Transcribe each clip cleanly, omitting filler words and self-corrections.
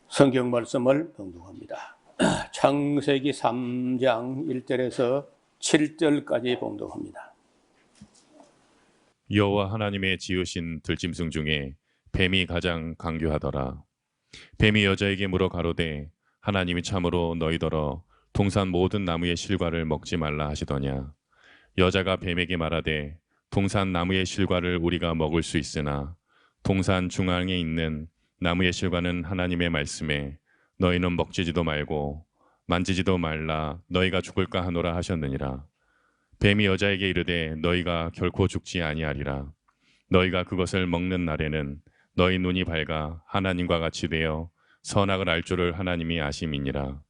성경 말씀을 봉독합니다. 창세기 3장 1절에서 7절까지 봉독합니다. 여호와 하나님의 지으신 들짐승 중에 뱀이 가장 강교하더라. 뱀이 여자에게 물어 가로되 하나님이 참으로 너희더러 동산 모든 나무의 실과를 먹지 말라 하시더냐. 여자가 뱀에게 말하되 동산 나무의 실과를 우리가 먹을 수 있으나 동산 중앙에 있는 나무의 실과는 하나님의 말씀에 너희는 먹지도 말고 만지지도 말라 너희가 죽을까 하노라 하셨느니라. 뱀이 여자에게 이르되 너희가 결코 죽지 아니하리라. 너희가 그것을 먹는 날에는 너희 눈이 밝아 하나님과 같이 되어 선악을 알 줄을 하나님이 아심이니라.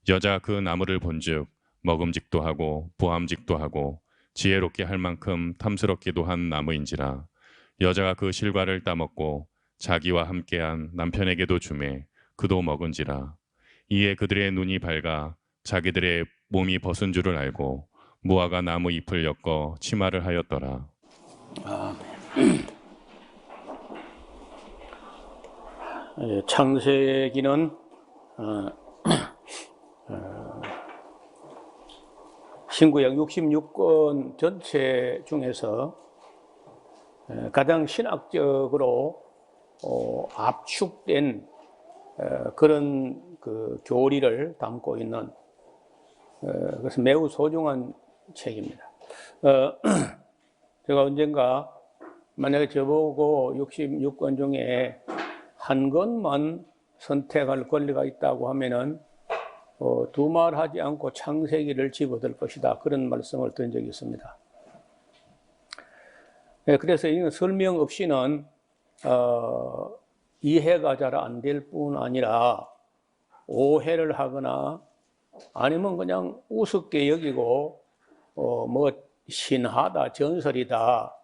여자가 그 나무를 본즉 먹음직도 하고 보암직도 하고 지혜롭게 할 만큼 탐스럽기도 한 나무인지라. 여자가 그 실과를 따먹고 자기와 함께한 남편에게도 주매 그도 먹은지라. 이에 그들의 눈이 밝아 자기들의 몸이 벗은 줄을 알고 무화과 나무 잎을 엮어 치마를 하였더라. 창세기는 신구약 66권 전체 중에서 가장 신학적으로 압축된 그런 그 교리를 담고 있는 그래서 매우 소중한 책입니다. 제가 언젠가 만약에 저보고 66권 중에 한 권만 선택할 권리가 있다고 하면은 두말하지 않고 창세기를 집어들 것이다. 그런 말씀을 드린 적이 있습니다. 그래서 이건 설명 없이는 이해가 잘 안 될 뿐 아니라 오해를 하거나 아니면 그냥 우습게 여기고 뭐 신화다, 전설이다,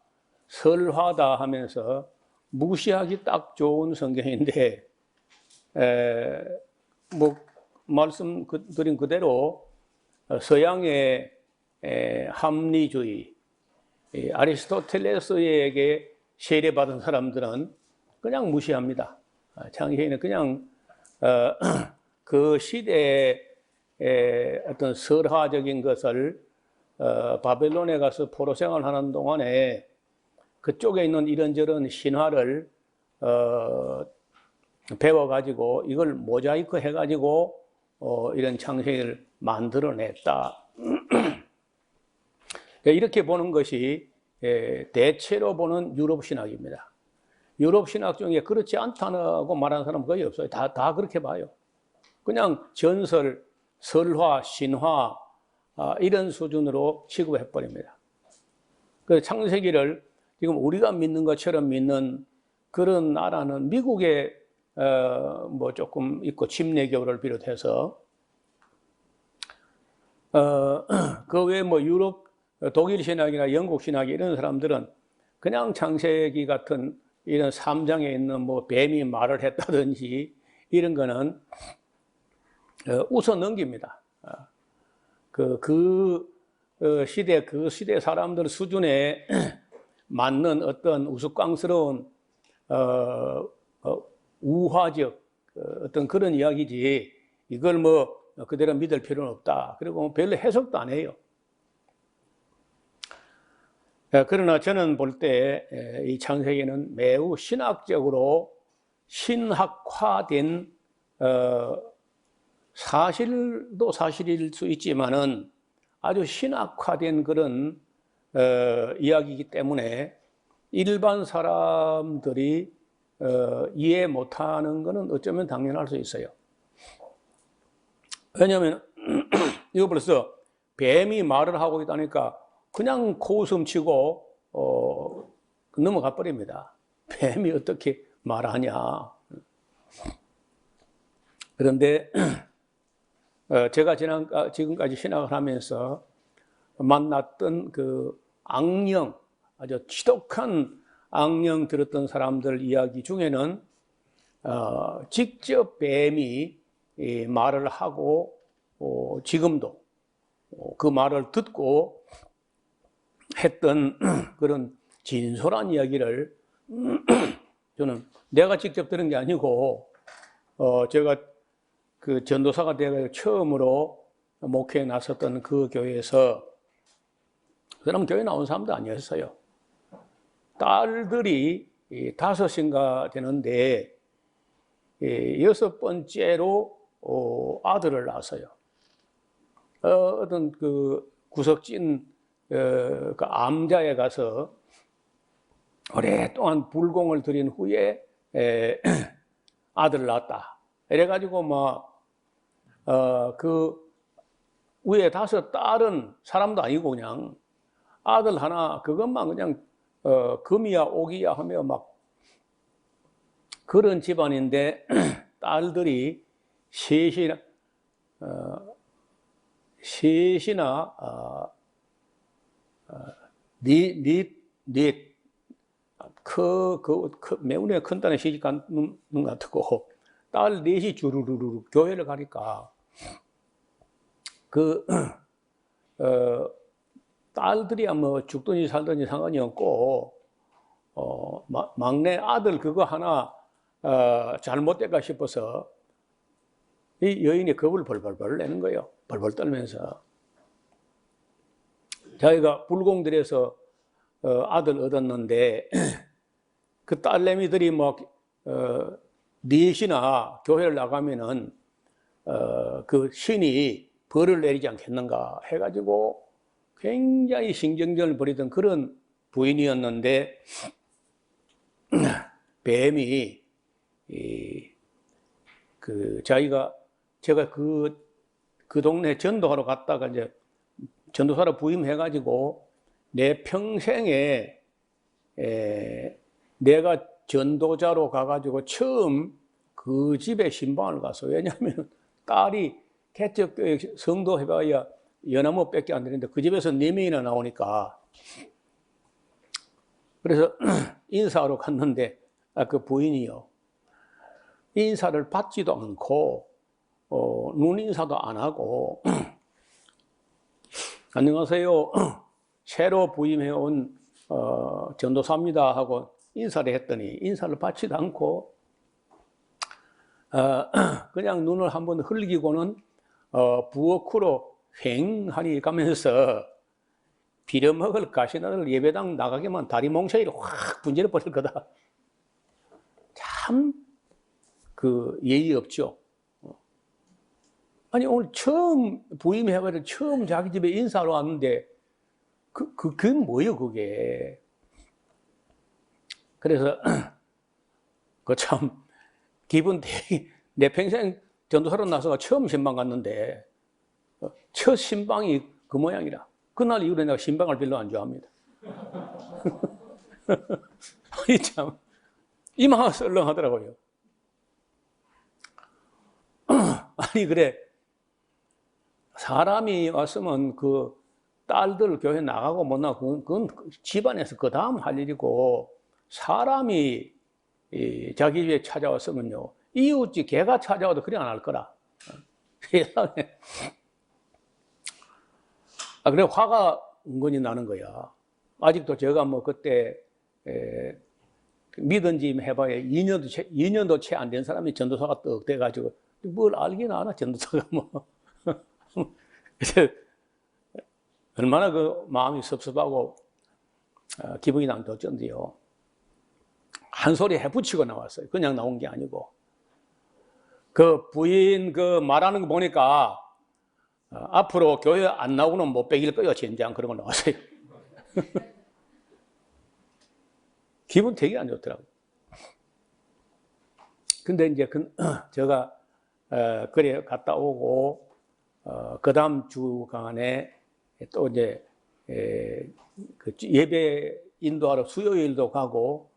설화다 하면서 무시하기 딱 좋은 성경인데 뭐 말씀드린 그대로 서양의 합리주의, 아리스토텔레스에게 세례받은 사람들은 그냥 무시합니다. 창세기는 그냥 그 시대의 어떤 설화적인 것을 바벨론에 가서 포로 생활하는 동안에 그쪽에 있는 이런저런 신화를 배워가지고 이걸 모자이크 해가지고 이런 창세기를 만들어냈다. 이렇게 보는 것이 대체로 보는 유럽 신학입니다. 유럽 신학 중에 그렇지 않다고 말하는 사람은 거의 없어요. 다 그렇게 봐요. 그냥 전설, 설화, 신화 이런 수준으로 취급해버립니다. 그 창세기를 지금 우리가 믿는 것처럼 믿는 그런 나라는 미국에 뭐 조금 있고 침례교를 비롯해서 그 외에 뭐 유럽 독일 신학이나 영국 신학 이런 사람들은 그냥 창세기 같은 이런 3장에 있는 뭐 뱀이 말을 했다든지 이런 거는 웃어 넘깁니다. 그 시대 사람들 수준에 맞는 어떤 우스꽝스러운 우화적 어떤 그런 이야기지 이걸 뭐 그대로 믿을 필요는 없다. 그리고 별로 해석도 안 해요. 그러나 저는 볼 때 이 창세기는 매우 신학적으로 신학화된 사실도 사실일 수 있지만은 아주 신학화된 그런 이야기이기 때문에 일반 사람들이 이해 못하는 것은 어쩌면 당연할 수 있어요. 왜냐하면 이거 벌써 뱀이 말을 하고 있다니까 그냥 코웃음 치고 넘어가 버립니다. 뱀이 어떻게 말하냐. 그런데 제가 지금까지 신학을 하면서 만났던 그 악령, 아주 지독한 악령 들었던 사람들 이야기 중에는 직접 뱀이 말을 하고 지금도 그 말을 듣고 했던 그런 진솔한 이야기를 저는 내가 직접 들은 게 아니고 제가 그 전도사가 되어 처음으로 목회에 나섰던 그 교회에서 그 사람은 교회 나온 사람도 아니었어요. 딸들이 5인가 되는데 6번째로 아들을 낳았어요. 어떤 그 구석진 그 암자에 가서 오랫동안 불공을 들인 후에 아들을 낳았다. 이래가지고 그 위에 5 딸은 사람도 아니고 그냥 아들 하나 그것만 그냥 금이야 옥이야 하며 막 그런 집안인데 딸들이 셋이나 매우 큰 딸에 시집 간 것 같고 딸 넷이 주르르르 교회를 가니까 딸들이야 뭐 죽든지 살든지 상관이 없고 막내 아들 그거 하나 잘못될까 싶어서 이 여인이 겁을 벌벌 내는 거예요. 벌벌 떨면서 자기가 불공들에서 아들 얻었는데 그 딸내미들이 넷이나 교회를 나가면은 그 신이 벌을 내리지 않겠는가 해가지고 굉장히 신경전을 벌이던 그런 부인이었는데 뱀이 제가 그 동네 전도하러 갔다가 이제 전도사로 부임해가지고 내 평생에 내가 전도자로 가가지고 처음 그 집에 신방을 갔어. 왜냐하면 딸이 개척교회 성도 해봐야 연화무밖에 안 되는데 그 집에서 4명이나 나오니까 그래서 인사하러 갔는데 그 부인이요 인사를 받지도 않고 눈 인사도 안 하고 안녕하세요 새로 부임해온 전도사입니다 하고 인사를 했더니 인사를 받지도 않고 그냥 눈을 한번 흘기고는 부엌으로 휑하니 가면서 빌어먹을 가시나들 예배당 나가기만 다리 몽둥이를 확 분질러 버릴 거다. 참 그 예의 없죠. 아니 오늘 처음 부임해가지고 처음 자기 집에 인사하러 왔는데 그게 뭐예요 그게. 그래서 그 참 기분 되게 내 평생 전도사로 나서가 처음 신방 갔는데 첫 신방이 그 모양이라. 그날 이후로 내가 신방을 별로 안 좋아합니다. 아니 참 이마가 썰렁하더라고요. 아니 그래 사람이 왔으면 그 딸들 교회 나가고 못 나가고 그건 집안에서 그 다음 할 일이고 사람이 자기 집에 찾아왔으면요 이웃집 개가 찾아와도 그래 안 할 거라. 세상에. 그래 화가 은근히 나는 거야. 아직도 제가 뭐 그때 믿은지 해봐야 2년도 채 안 된 사람이 전도사가 떡 돼가지고 뭘 알긴 아나 전도사가 뭐. 그래서 얼마나 그 마음이 섭섭하고 기분이 나는데 어쩐지요. 한 소리 해붙이고 나왔어요. 그냥 나온 게 아니고. 그 부인 그 말하는 거 보니까 앞으로 교회 안 나오고는 못 빼길 거예요. 젠장 그런 거 나왔어요. 기분 되게 안 좋더라고요. 근데 이제 제가 그래 갔다 오고 그 다음 주간에 또 이제 그 예배 인도하러 수요일도 가고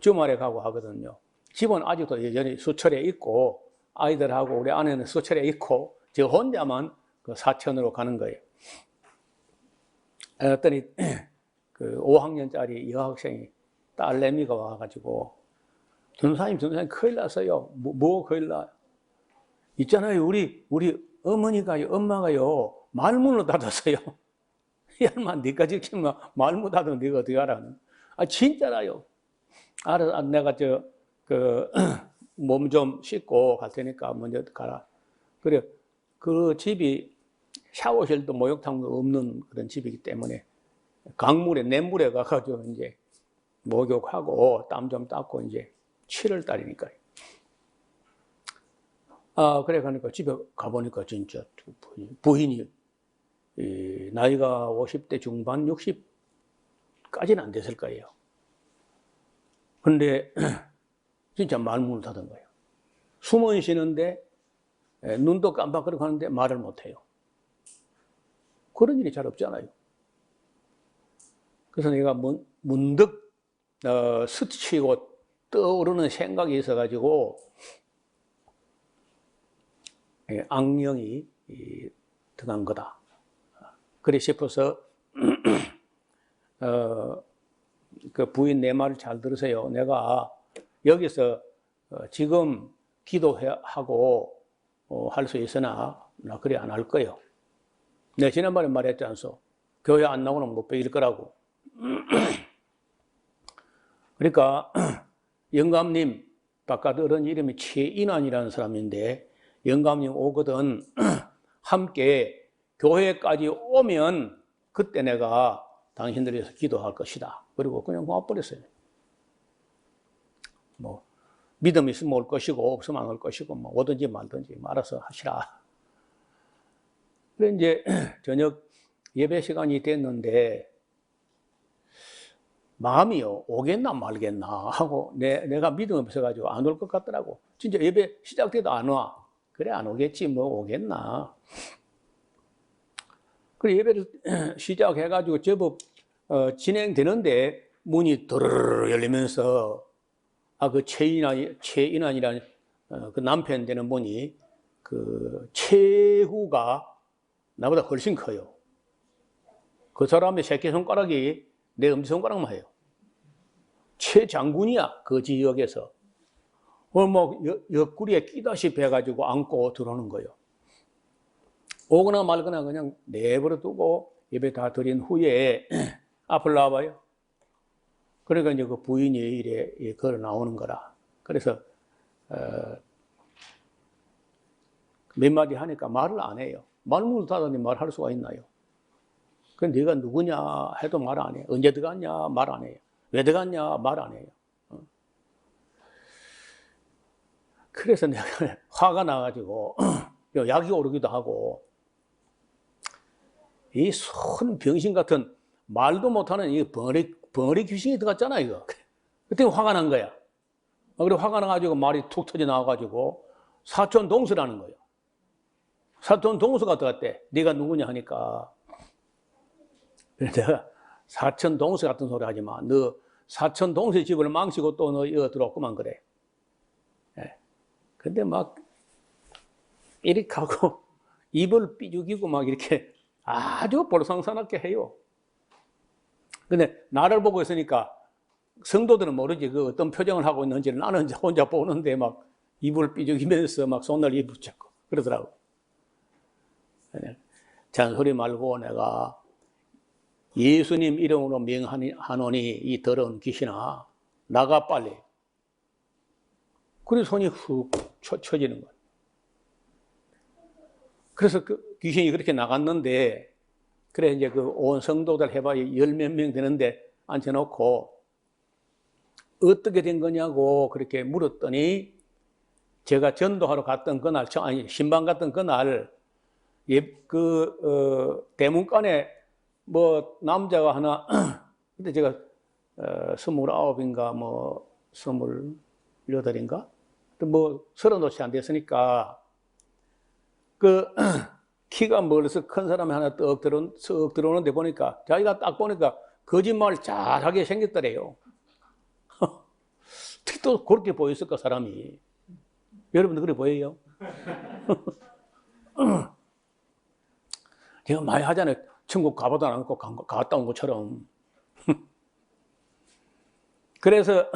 주말에 가고 하거든요. 집은 아직도 여전히 수철에 있고 아이들하고 우리 아내는 수철에 있고 저 혼자만 그 사천으로 가는 거예요. 그랬더니 그 5학년짜리 여학생이 딸내미가 와가지고 전도사님 큰일 났어요. 뭐 큰일 나? 있잖아요. 우리 어머니가요, 엄마가요 말문을 닫았어요. 이 양반 네가 지키면 말문 닫으면 네가 어떻게 알아? 아 진짜라요. 알아, 내가 몸 좀 씻고 갈 테니까 먼저 가라. 그래, 그 집이 샤워실도 목욕탕도 없는 그런 집이기 때문에 강물에, 냇물에 가가지고 이제 목욕하고 땀 좀 닦고 이제 7월 달이니까. 아, 그래 가니까 집에 가보니까 진짜 부인이 나이가 50대 중반, 60까지는 안 됐을 거예요. 근데 진짜 말문을닫은 거예요. 숨은 쉬는데 눈도 깜빡거리고 하는데 말을 못해요. 그런 일이 잘 없잖아요. 그래서 내가 문득 스치고 떠오르는 생각이 있어가지고 악령이 들어간 거다. 그래 싶어서 그 부인 내 말을 잘 들으세요. 내가 여기서 지금 기도하고 할 수 있으나 나 그래 안 할 거예요. 내가 지난번에 말했지 않소? 교회 안 나오면 못 베길 거라고. 그러니까 영감님, 바깥 어른 이름이 최인환이라는 사람인데 영감님 오거든 함께 교회까지 오면 그때 내가 당신들을 위해서 기도할 것이다. 그리고 그냥 고마버렸어요. 뭐 믿음 있으면 올 것이고 없으면 안 올 것이고 뭐 오든지 말든지 알아서 하시라. 그래 이제 저녁 예배 시간이 됐는데 마음이요 오겠나 말겠나 하고 내가 믿음 없어가지고 안 올 것 같더라고. 진짜 예배 시작돼도 안 와. 그래 안 오겠지 뭐 오겠나. 그래 예배를 시작해가지고 제법 진행되는데 문이 드르르 열리면서 그 최인환이라는 그 남편 되는 분이 그 최후가 나보다 훨씬 커요. 그 사람의 새끼손가락이 내 엄지손가락만 해요. 최 장군이야 그 지역에서. 뭐 옆구리에 끼다시피 해가지고 안고 들어오는 거예요. 오거나 말거나 그냥 내버려 두고 예배 다 드린 후에 앞을 나와봐요. 그러니까 이제 그 부인이 이래 걸어 나오는 거라. 그래서 몇 마디 하니까 말을 안 해요. 말문을 닫아니 말할 수가 있나요? 그 네가 누구냐 해도 말 안 해요. 언제 들어갔냐 말 안 해요. 왜 들어갔냐 말 안 해요. 그래서 내가 화가 나가지고 약이 오르기도 하고 이 손 병신 같은 말도 못하는 이 벙어리 귀신이 들어갔잖아 이거. 그때 화가 난 거야. 그래 화가 나가지고 말이 툭 터져 나와가지고 사촌 동서라는 거예요. 사촌 동서가 들어갔대. 네가 누구냐 하니까 내가 사촌 동서 같은 소리 하지 마. 너 사촌 동서 집을 망치고 또 너 이거 들어왔구만 그래. 근데 막 이렇게 하고 입을 삐죽이고 막 이렇게 아주 볼상사납게 해요. 근데 나를 보고 있으니까 성도들은 모르지 그 어떤 표정을 하고 있는지 나는 혼자 보는데 막 입을 삐죽이면서 막 손을 입 붙잡고 그러더라고. 잔소리 말고 내가 예수님 이름으로 명하노니 이 더러운 귀신아 나가 빨리. 그래서 손이 훅 쳐지는 거예요. 그래서 그 귀신이 그렇게 나갔는데 그래 이제 그 온 성도들 해봐야 10몇 명 되는데 앉혀놓고 어떻게 된 거냐고 그렇게 물었더니 제가 전도하러 갔던 그날, 아니 신방 갔던 그날 대문간에 뭐 남자가 하나 근데 제가 29인가 뭐 28인가 뭐 30도씩 안 됐으니까 그 키가 멀어서 큰 사람이 하나 떡 들어오는데 보니까 자기가 딱 보니까 거짓말 잘하게 생겼더래요. 특히 또 그렇게 보였을까 사람이. 여러분들 그래 보여요? 제가 많이 하잖아요. 천국 가보다 않고 갔다 온 것처럼. 그래서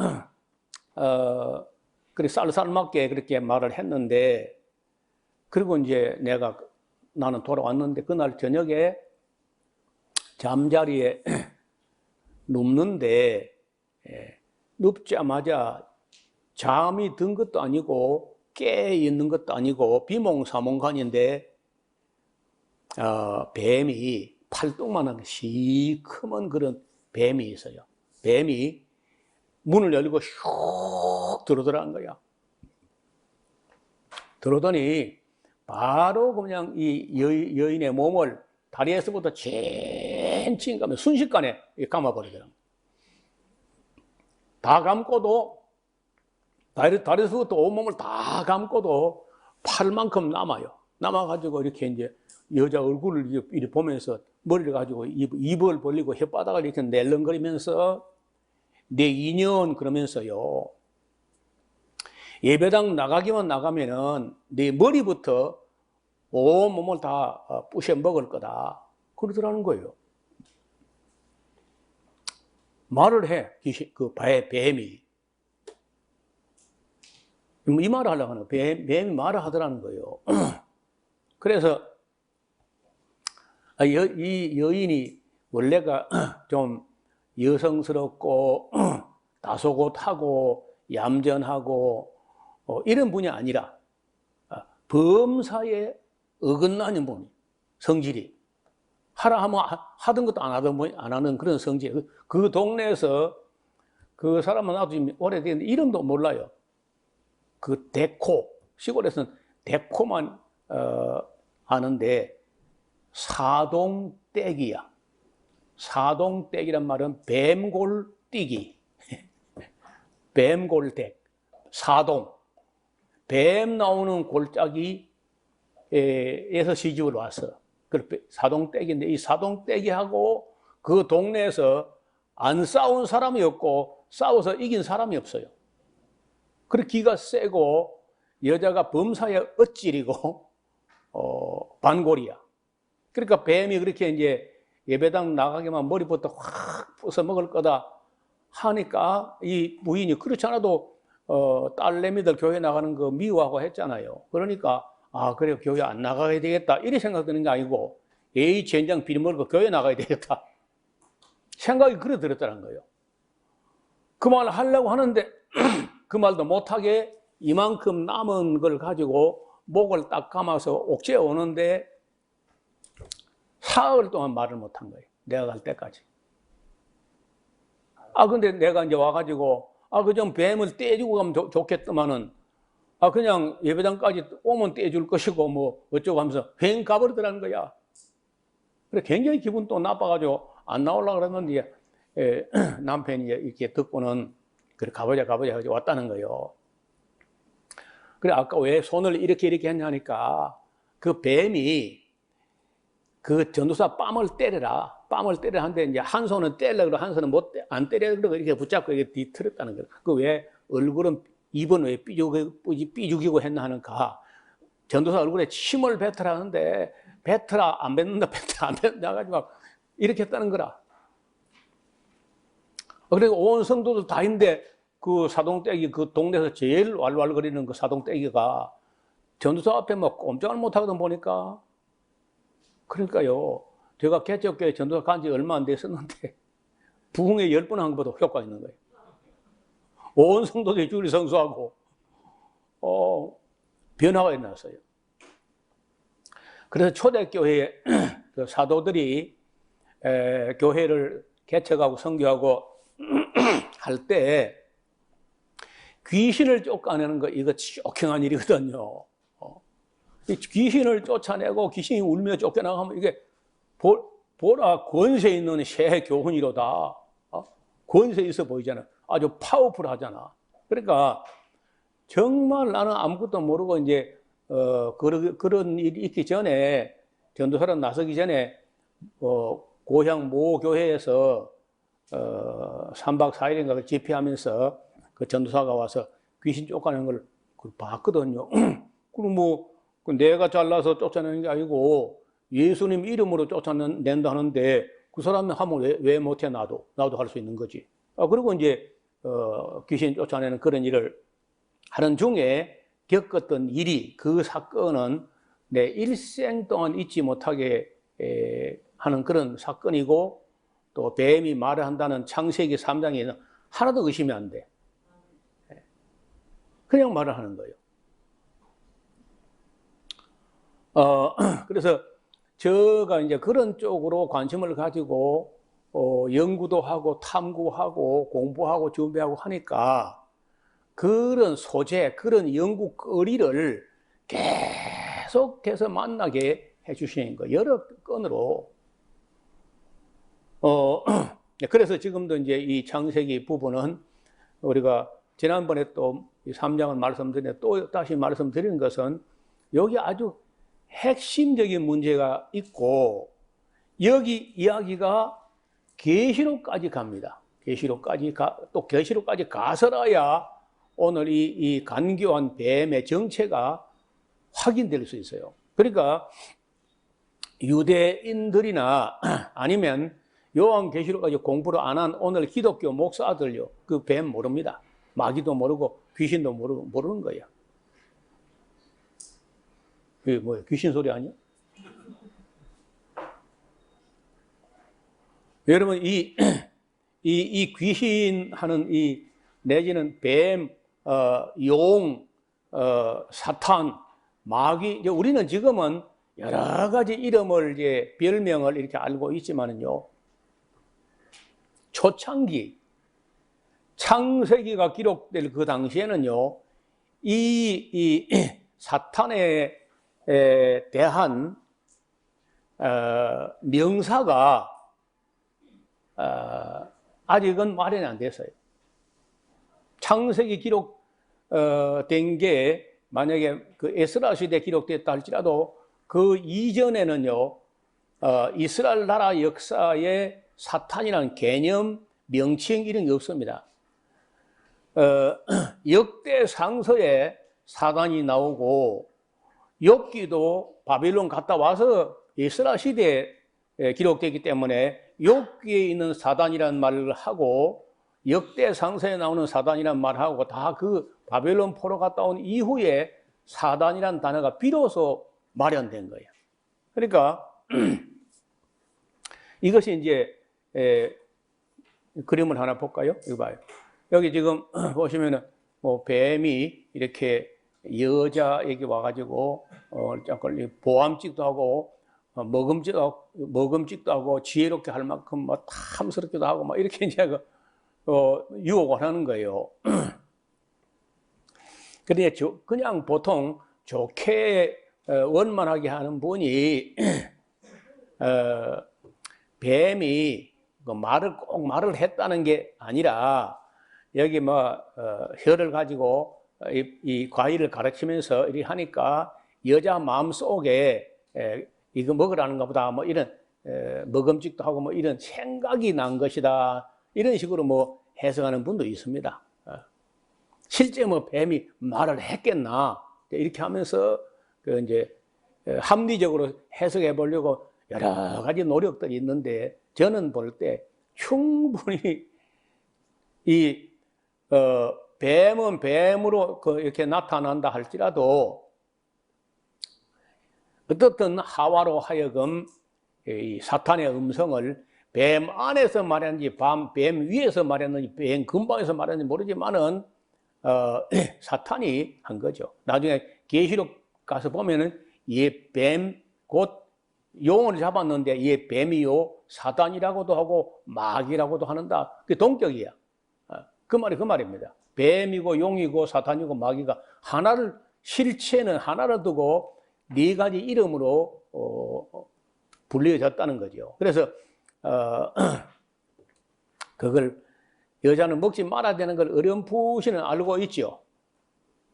그렇게 쌀쌀맞게 그렇게 말을 했는데 그리고 이제 나는 돌아왔는데 그날 저녁에 잠자리에 눕는데 눕자마자 잠이 든 것도 아니고 깨 있는 것도 아니고 비몽사몽간인데 뱀이 팔뚝만한 시커먼 그런 뱀이 있어요. 뱀이 문을 열고 슉 들어오더라는 거야. 들어오더니 바로 그냥 이 여인의 몸을 다리에서부터 칭칭 감면 순식간에 감아버리더라고요. 다 감고도 다리에서부터 온몸을 다 감고도 팔만큼 남아요. 남아가지고 이렇게 이제 여자 얼굴을 이렇게 보면서 머리를 가지고 입을 벌리고 혓바닥을 이렇게 낼렁거리면서 내 인연 그러면서요. 예배당 나가기만 나가면은 내 머리부터 온몸을 다 부셔 먹을 거다. 그러더라는 거예요. 말을 해, 그 뱀이. 이 말을 하려고 하는 거예요. 뱀이 말을 하더라는 거예요. 그래서 이 여인이 원래가 좀 여성스럽고 다소곳하고 얌전하고 이런 분이 아니라 범사에 어긋나는 분이 성질이 하라 하면 하던 것도 안 하는 그런 성질. 그 동네에서 그 사람은 나도 지금 오래됐는데 이름도 몰라요. 그 데코, 시골에서는 데코만 아는데 사동떼기야. 사동떼기란 말은 뱀골뛰기. 뱀골댁. 사동. 뱀 나오는 골짜기에서 시집을 왔어. 사동떼기인데 이 사동떼기하고 그 동네에서 안 싸운 사람이 없고 싸워서 이긴 사람이 없어요. 그래 기가 세고 여자가 범사에 엇질이고 반골이야. 그러니까 뱀이 그렇게 이제 예배당 나가기만 머리부터 확 부숴 먹을 거다 하니까 이 부인이 그렇지 않아도 딸내미들 교회 나가는 거 미워하고 했잖아요. 그러니까 그래 교회 안 나가야 되겠다 이렇게 생각되는 게 아니고 에이 젠장 비리먹고 교회 나가야 되겠다 생각이 그래 들었다는 거예요. 그 말을 하려고 하는데 그 말도 못하게 이만큼 남은 걸 가지고 목을 딱 감아서 옥죄 오는데 사흘 동안 말을 못한 거예요. 내가 갈 때까지. 근데 내가 이제 와가지고 그좀 뱀을 떼주고 가면 좋겠더만은 그냥 예배당까지 오면 떼줄 것이고 뭐 어쩌고 하면서 휑 가버리더라는 거야. 그래 굉장히 기분 또 나빠가지고 안 나오려고 그랬는데 남편이 이렇게 듣고는 그래 가보자 하고 왔다는 거예요. 그래 아까 왜 손을 이렇게 했냐니까 그 뱀이 그 전도사 뺨을 때려라 하는데 이제 한 손은 때리려고 한 손은 안 때리려고 이렇게 붙잡고 이렇게 뒤틀었다는 거예요. 그 왜 얼굴은 입은 왜 삐죽이고 했나 하는가. 전도사 얼굴에 침을 뱉으라는데 뱉으라 안 뱉는다 가지고 막 이렇게 했다는 거라. 그리고 온 성도들 다 있는데 그 사동떼기 그 동네에서 제일 왈왈거리는 그 사동떼기가 전도사 앞에 막 꼼짝을 못하거든 보니까. 그러니까요. 제가 개척교회 전도사 간 지 얼마 안 됐었는데 부흥회 10번 한 것보다 효과가 있는 거예요. 온 성도들이 주를 성수하고 변화가 일어났어요. 그래서 초대교회에 그 사도들이 교회를 개척하고 선교하고 할 때 귀신을 쫓아내는 거 이거 쫓겨난 일이거든요. 귀신을 쫓아내고 귀신이 울며 쫓겨나가면 이게 보라 권세 있는 새 교훈이로다. 권세 있어 보이잖아. 아주 파워풀하잖아. 그러니까 정말 나는 아무것도 모르고 이제 그런 일이 있기 전에 전도사로 나서기 전에 고향 모 교회에서 3박 4일인가 집회하면서 그 전도사가 와서 귀신 쫓아내는 걸 봤거든요. 그럼 뭐 내가 잘나서 쫓아내는 게 아니고 예수님 이름으로 쫓아낸다 하는데 그 사람이 하면 왜 못해 나도 할 수 있는 거지. 그리고 이제 귀신 쫓아내는 그런 일을 하는 중에 겪었던 일이 그 사건은 내 일생 동안 잊지 못하게 하는 그런 사건이고 또 뱀이 말을 한다는 창세기 3장에는 하나도 의심이 안 돼. 그냥 말을 하는 거예요. 그래서 제가 이제 그런 쪽으로 관심을 가지고 연구도 하고 탐구하고 공부하고 준비하고 하니까 그런 소재, 그런 연구거리를 계속해서 만나게 해주시는 거 여러 건으로. 그래서 지금도 이제 이 창세기 부분은 우리가 지난번에 또 3장을 말씀드렸는데 또 다시 말씀드리는 것은 여기 아주 핵심적인 문제가 있고 여기 이야기가 계시록까지 갑니다. 또 계시록까지 가서라야 오늘 이 간교한 뱀의 정체가 확인될 수 있어요. 그러니까 유대인들이나 아니면 요한계시록까지 공부를 안 한 오늘 기독교 목사들요, 그 뱀 모릅니다. 마귀도 모르고 귀신도 모르는 거야. 그게 뭐야? 귀신 소리 아니야? 여러분, 이 귀신 하는 내지는 뱀, 용, 사탄, 마귀, 우리는 지금은 여러 가지 이름을 이제 별명을 이렇게 알고 있지만은요, 초창기, 창세기가 기록될 그 당시에는요, 이 사탄에 대한 명사가 아직은 마련이 안 됐어요. 창세기 기록된 게 만약에 그 에스라 시대에 기록됐다 할지라도 그 이전에는요, 이스라엘 나라 역사에 사탄이라는 개념, 명칭 이런 게 없습니다. 역대상서에 사단이 나오고 욥기도 바빌론 갔다 와서 에스라 시대에 기록되기 때문에 욥기에 있는 사단이라는 말을 하고 역대상서에 나오는 사단이라는 말을 하고 다 그 바벨론 포로 갔다 온 이후에 사단이라는 단어가 비로소 마련된 거예요. 그러니까 이것이 이제 그림을 하나 볼까요? 이거 봐요. 여기 지금 보시면은 뭐 뱀이 이렇게 여자에게 와가지고 보암직도 하고 먹음직도 하고 지혜롭게 할 만큼 뭐 탐스럽기도 하고 막 이렇게 이제 유혹을 하는 거예요. 그런데 그냥 보통 좋게 원만하게 하는 분이 뱀이 꼭 말을 했다는 게 아니라 여기 혀를 가지고 이 과일을 가르치면서 이렇게 하니까 여자 마음 속에 이거 먹으라는가 보다 뭐 이런 먹음직도 하고 뭐 이런 생각이 난 것이다 이런 식으로 해석하는 분도 있습니다. 실제 뱀이 말을 했겠나 이렇게 하면서 그 이제 합리적으로 해석해 보려고 여러 가지 노력들이 있는데 저는 볼 때 충분히 뱀은 뱀으로 이렇게 나타난다 할지라도 어떻든 하와로 하여금 이 사탄의 음성을 뱀 안에서 말했는지 뱀 위에서 말했는지 뱀 근방에서 말했는지 모르지만은 사탄이 한 거죠. 나중에 계시록 가서 보면은 이 뱀 곧 용을 잡았는데 이 뱀이요 사단이라고도 하고 마귀라고도 하는다. 그게 동격이야. 그 말입니다. 뱀이고 용이고 사탄이고 마귀가 실체는 하나를 두고 네 가지 이름으로 불려졌다는 거죠. 그래서 그걸 여자는 먹지 말아야 되는 걸 어렴풋이는 알고 있죠.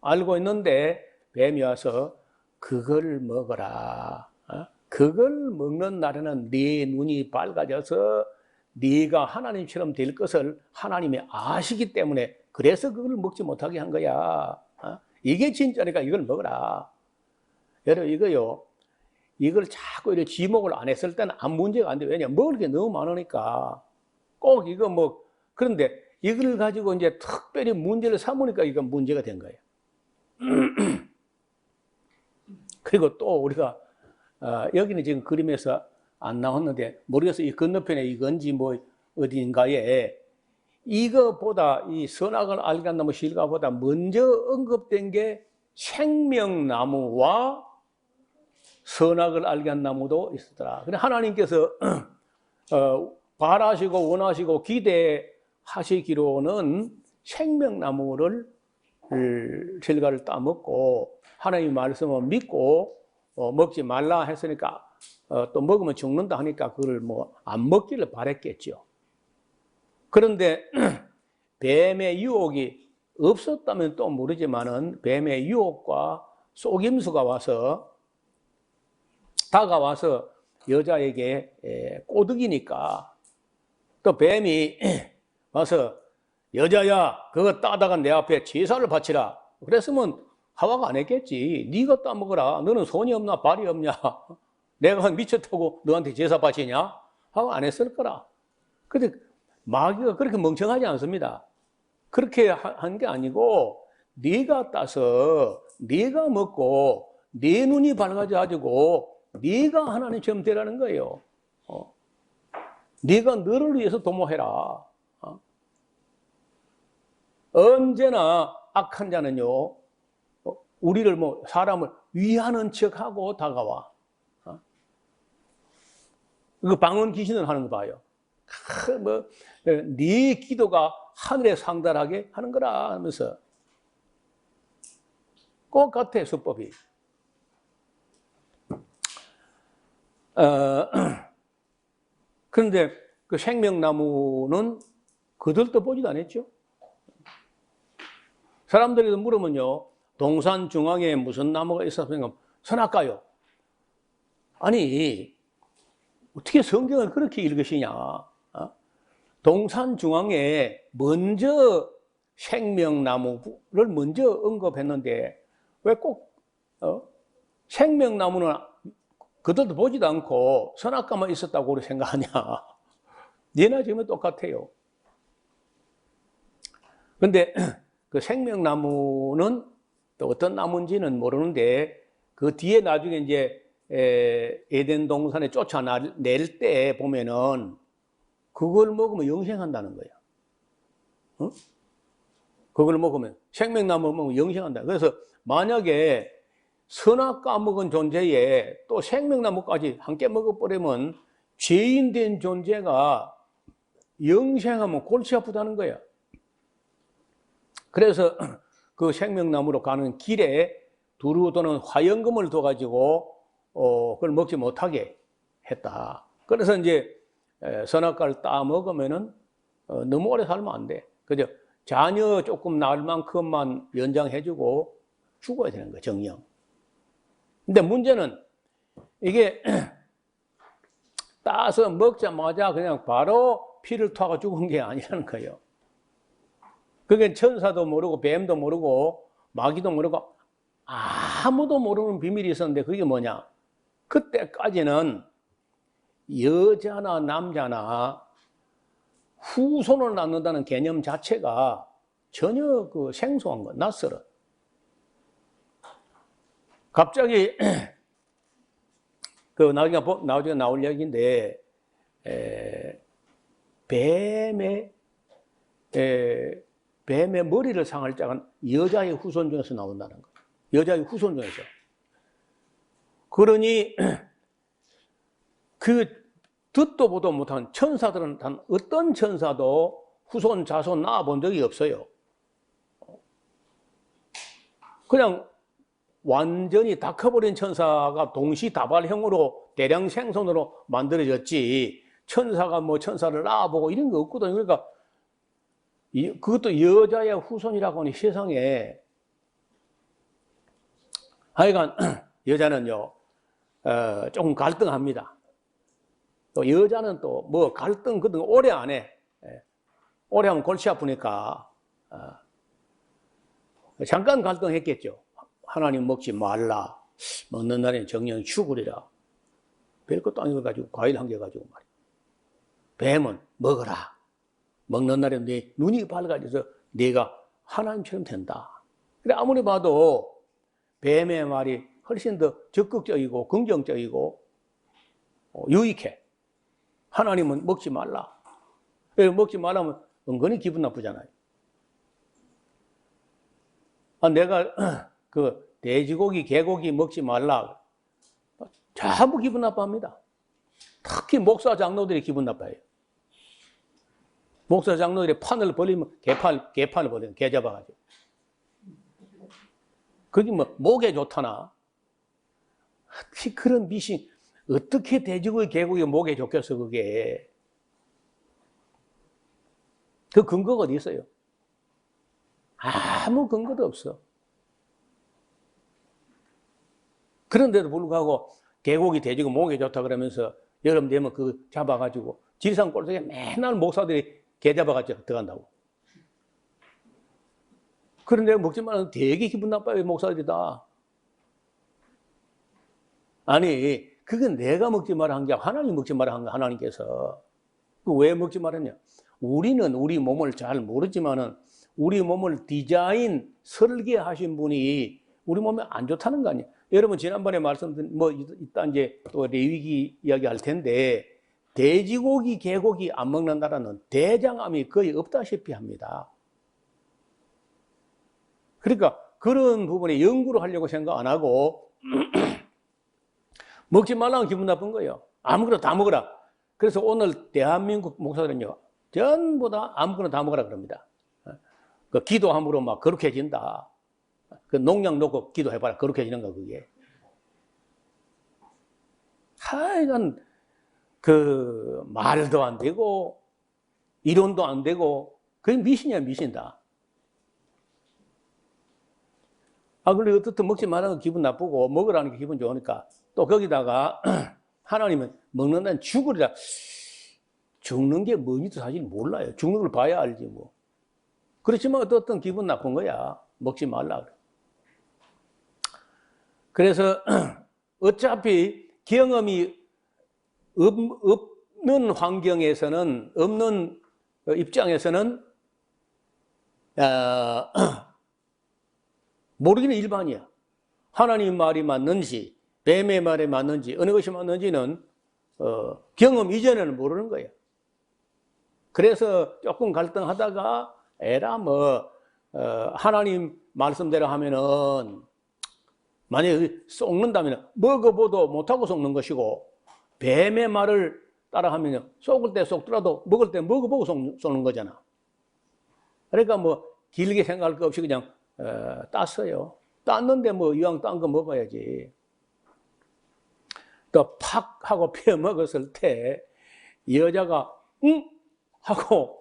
알고 있는데 뱀이 와서 그걸 먹어라. 그걸 먹는 날에는 네 눈이 밝아져서 네가 하나님처럼 될 것을 하나님이 아시기 때문에 그래서 그걸 먹지 못하게 한 거야. 이게 진짜니까 이걸 먹어라. 여러분 이걸 자꾸 이렇게 지목을 안 했을 때는 아무 문제가 안 돼. 왜냐면 먹을 게 너무 많으니까. 꼭 그런데 이걸 가지고 이제 특별히 문제를 삼으니까 이건 문제가 된 거예요. 그리고 또 우리가 여기는 지금 그림에서 안 나왔는데 모르겠어요. 이 건너편에 이건지 어딘가에 이것보다 이 선악을 알게 한다면 실과보다 먼저 언급된 게 생명나무와 선악을 알게 한 나무도 있었더라. 근데 하나님께서 바라시고 원하시고 기대하시기로는 생명나무를 실과를 따먹고 하나님의 말씀을 믿고 먹지 말라 했으니까 또 먹으면 죽는다 하니까 그걸 뭐 안 먹기를 바랬겠죠. 그런데 뱀의 유혹이 없었다면 또 모르지만은 뱀의 유혹과 속임수가 와서 다가와서 여자에게 꼬드기니까 또 뱀이 와서 여자야 그거 따다가 내 앞에 제사를 바치라. 그랬으면 하와가 안 했겠지. 네가 따먹어라. 너는 손이 없나 발이 없냐. 내가 미쳤다고 너한테 제사 바치냐. 하고 안 했을 거라. 근데 마귀가 그렇게 멍청하지 않습니다. 그렇게 한 게 아니고 네가 따서 네가 먹고 네 눈이 밝아져가지고 네가 하나님처럼 되라는 거예요. 네가 너를 위해서 도모해라. 언제나 악한 자는요, 우리를 사람을 위하는 척하고 다가와. 그 방언 귀신을 하는 거 봐요. 네 기도가 하늘에 상달하게 하는 거라 하면서 꼭 같아 수법이. 그런데 그 생명나무는 그들도 보지도 않았죠. 사람들이 물으면요, 동산 중앙에 무슨 나무가 있었으니까 선악과요. 아니 어떻게 성경을 그렇게 읽으시냐. 동산 중앙에 먼저 생명나무를 먼저 언급했는데 왜 꼭 생명나무는 그들도 보지도 않고 선악과만 있었다고 생각하냐. 얘나 지금 똑같아요. 근데 그 생명나무는 또 어떤 나무인지는 모르는데 그 뒤에 나중에 이제 에덴 동산에 쫓아낼 때 보면은 그걸 먹으면 영생한다는 거야. 어? 그걸 먹으면 생명나무 먹으면 영생한다. 그래서 만약에 선악과 먹은 존재에 또 생명나무까지 함께 먹어버리면 죄인 된 존재가 영생하면 골치 아프다는 거야. 그래서 그 생명나무로 가는 길에 두루 또는 화영금을 둬가지고 그걸 먹지 못하게 했다. 그래서 이제 선악과를 따 먹으면은 너무 오래 살면 안 돼. 그죠? 자녀 조금 낳을 만큼만 연장해주고 죽어야 되는 거야, 정령. 근데 문제는 이게 따서 먹자마자 그냥 바로 피를 토하고 죽은 게 아니라는 거예요. 그게 천사도 모르고 뱀도 모르고 마귀도 모르고 아무도 모르는 비밀이 있었는데 그게 뭐냐? 그때까지는 여자나 남자나 후손을 낳는다는 개념 자체가 전혀 그 생소한 거, 낯설어. 갑자기 그 나중에 나올 얘기인데 뱀의 머리를 상할 자가 여자의 후손 중에서 나온다는 거예요. 여자의 후손 중에서. 그러니 그 듣도 보도 못한 천사들은 단 어떤 천사도 후손 자손 낳아본 적이 없어요. 그냥 완전히 다 커버린 천사가 동시다발형으로 대량 생손으로 만들어졌지 천사가 천사를 낳아보고 이런 거 없거든요. 그러니까 그것도 여자의 후손이라고 하니 세상에. 하여간 여자는요 조금 갈등합니다. 또 여자는 또 갈등 그런 거 오래 안 해. 오래 하면 골치 아프니까 잠깐 갈등했겠죠. 하나님 먹지 말라. 먹는 날에는 정령이 죽으리라. 별것도 아닌 걸 가지고 과일 한 개 가지고 말이야. 뱀은 먹어라. 먹는 날에는 네 눈이 밝아져서 네가 하나님처럼 된다. 그래 아무리 봐도 뱀의 말이 훨씬 더 적극적이고 긍정적이고 유익해. 하나님은 먹지 말라. 먹지 말라면 은근히 기분 나쁘잖아요. 아, 내가 그 돼지고기, 개고기 먹지 말라. 전부 기분 나빠합니다. 특히 목사 장로들이 기분 나빠요. 목사 장로들이 판을 벌리면 개판을 벌리면 개 잡아가지고. 그게 뭐 목에 좋다나. 특히 그런 미신 어떻게 돼지고기, 개고기 목에 좋겠어 그게. 그 근거가 어디 있어요? 아무 근거도 없어. 그런데도 불구하고 개고기, 돼지고기 목에 좋다 그러면서 여름 되면 그 잡아가지고 지리산 꼴속에 맨날 목사들이 개 잡아가지고 들어간다고. 그런데 먹지 말라면 되게 기분 나빠요, 목사들이 다. 아니, 그건 내가 먹지 말라 한 게 하나님 먹지 말라 한 거, 하나님께서. 왜 먹지 말았냐? 우리는 우리 몸을 잘 모르지만은 우리 몸을 디자인, 설계하신 분이 우리 몸에 안 좋다는 거 아니에요? 여러분, 지난번에 말씀드린, 이따 이제 또 레위기 이야기 할 텐데, 돼지고기, 개고기 안 먹는 나라는 대장암이 거의 없다시피 합니다. 그러니까 그런 부분에 연구를 하려고 생각 안 하고, 먹지 말라는 기분 나쁜 거예요. 아무거나 다 먹어라. 그래서 오늘 대한민국 목사들은요, 전부 다 아무거나 다 먹어라 그럽니다. 그 기도함으로 막 거룩해진다. 그 농약 넣고 기도해봐라. 거룩해지는 거, 그게. 하여간, 그, 말도 안 되고, 이론도 안 되고, 그게 미신이야, 미신다. 아, 근데 어떻든 먹지 말라는 거 기분 나쁘고, 먹으라는 게 기분 좋으니까, 또 거기다가, 하나님은 먹는 데는 죽으리라. 죽는 게 뭔지도 사실 몰라요. 죽는 걸 봐야 알지, 뭐. 그렇지만 어떤 기분 나쁜 거야. 먹지 말라. 그래서 어차피 경험이 없는 환경에서는, 없는 입장에서는 모르기는 일반이야. 하나님 말이 맞는지 뱀의 말이 맞는지 어느 것이 맞는지는 경험 이전에는 모르는 거야. 그래서 조금 갈등하다가 에라 하나님 말씀대로 하면은 만약에 속는다면 먹어보도 못하고 속는 것이고, 뱀의 말을 따라하면 속을 때 속더라도 먹을 때 먹어보고 속는 거잖아. 그러니까 길게 생각할 거 없이 그냥 땄어요. 땄는데 이왕 딴 거 먹어야지. 또 팍 하고 펴 먹었을 때 여자가 응? 하고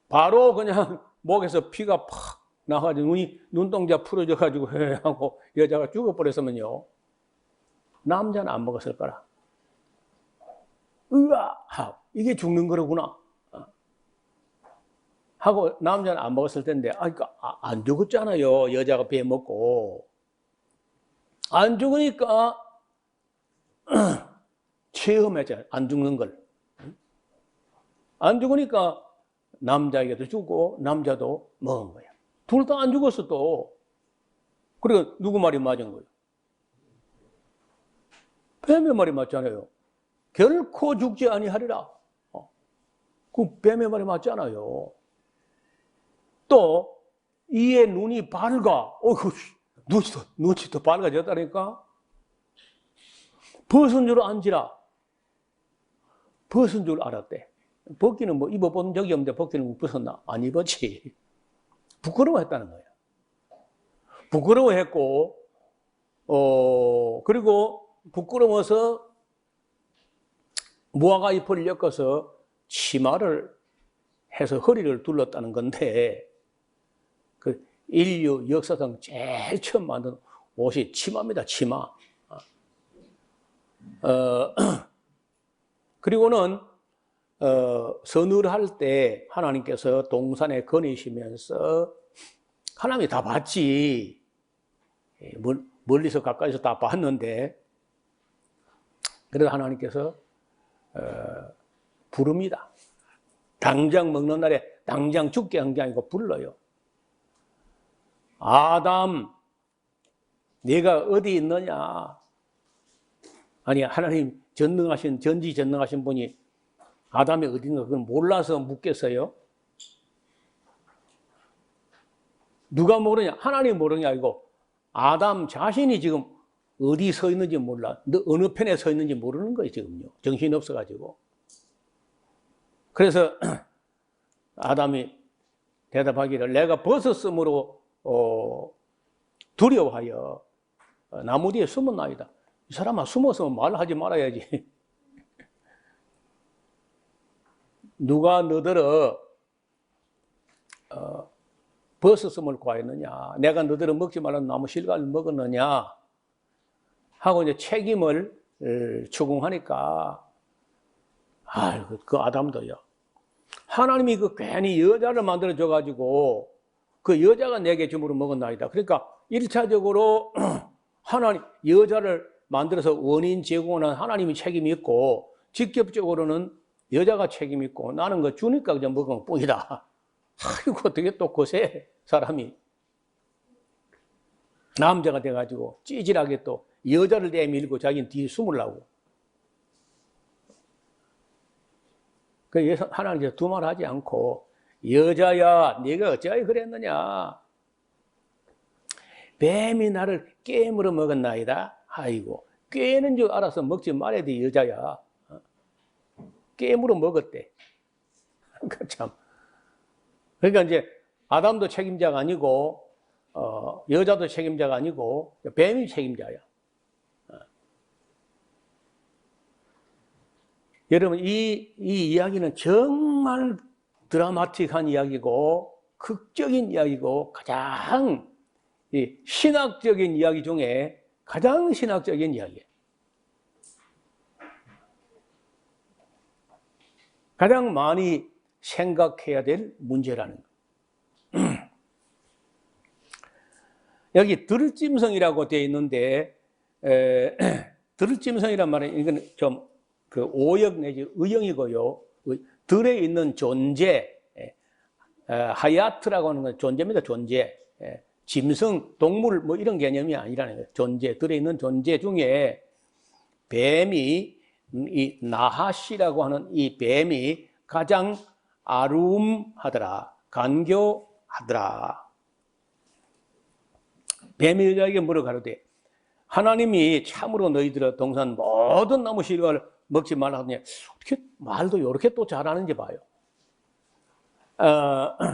바로 그냥 목에서 피가 팍 나가지고 눈동자 풀어져가지고 하고 여자가 죽어버렸으면요, 남자는 안 먹었을 거라. 으아! 이게 죽는 거로구나 하고 남자는 안 먹었을 텐데, 그러니까 안 죽었잖아요. 여자가 배 먹고. 안 죽으니까 체험했잖아요. 안 죽는 걸. 안 죽으니까 남자에게도 주고 남자도 먹은 거야. 둘 다 안 죽었어 또. 그러니까 누구 말이 맞은 거예요? 뱀의 말이 맞잖아요. 결코 죽지 아니하리라. 그 뱀의 말이 맞잖아요. 또 이에 눈이 밝아. 눈이 더 밝아졌다니까. 벗은 줄 안지라. 벗은 줄 알았대. 벗기는 입어본 적이 없는데 벗기는 벗었나? 안 입었지. 부끄러워했다는 거야. 부끄러워했고, 그리고 부끄러워서 무화과 잎을 엮어서 치마를 해서 허리를 둘렀다는 건데, 그 인류 역사상 제일 처음 만든 옷이 치마입니다, 치마. 그리고는 선을 때 하나님께서 동산에 거니시면서 하나님이 다 봤지. 멀리서 가까이서 다 봤는데, 그래서 하나님께서 부릅니다. 당장 먹는 날에 당장 죽게 한 게 아니고 불러요. 아담, 네가 어디 있느냐? 아니, 하나님 전지전능하신 분이 아담이 어딘가 그걸 몰라서 묻겠어요? 누가 모르냐? 하나님이 모르냐? 이거 아담 자신이 지금 어디 서 있는지 몰라. 어느 편에 서 있는지 모르는 거예요, 지금요. 정신이 없어가지고. 그래서 아담이 대답하기를 내가 벗었으므로 두려워하여 나무 뒤에 숨었나이다. 이 사람아, 숨어서 말하지 말아야지. 누가 너더러 벗었음을 구하였느냐? 내가 너더러 먹지 말라는 나무 실과를 먹었느냐? 하고 이제 책임을 추궁하니까, 그 아담도요. 하나님이 그 괜히 여자를 만들어줘가지고 그 여자가 내게 주므로 먹었나이다. 그러니까 1차적으로 하나님, 여자를 만들어서 원인 제공은 하나님이 책임이 있고, 직접적으로는 여자가 책임이 있고, 나는 그 주니까 그냥 먹은 뿐이다. 아이고, 어떻게 또 거세, 사람이. 남자가 돼가지고 찌질하게 또 여자를 내밀고 자기는 뒤에 숨으려고. 그래서 하나님께서 두말 하지 않고, 여자야, 네가 어찌하여 그랬느냐? 뱀이 나를 깨물어 먹었나이다. 아이고, 깨는 줄 알아서 먹지 말아야 돼, 여자야. 깨물어 먹었대. 참. 그러니까 이제 아담도 책임자가 아니고, 여자도 책임자가 아니고, 뱀이 책임자야. 여러분, 이 이야기는 정말 드라마틱한 이야기고, 극적인 이야기고, 가장 신학적인 이야기 중에 가장 신학적인 이야기예요. 가장 많이 생각해야 될 문제라는 거예요. 여기 들짐승이라고 되어 있는데, 들짐승이란 말은 이건 좀 그 오역 내지 의형이고요. 들에 있는 존재, 하야트라고 하는 건 존재입니다. 존재. 짐승, 동물 뭐 이런 개념이 아니라는 거예요. 존재, 들에 있는 존재 중에 뱀이, 이 나하시라고 하는 이 뱀이 가장 아름하더라, 간교하더라. 뱀이 여자에게 물어가로되 하나님이 참으로 너희들의 동산 모든 나무 실과를 먹지 말라 하더니 어떻게 말도 이렇게 또 잘하는지 봐요.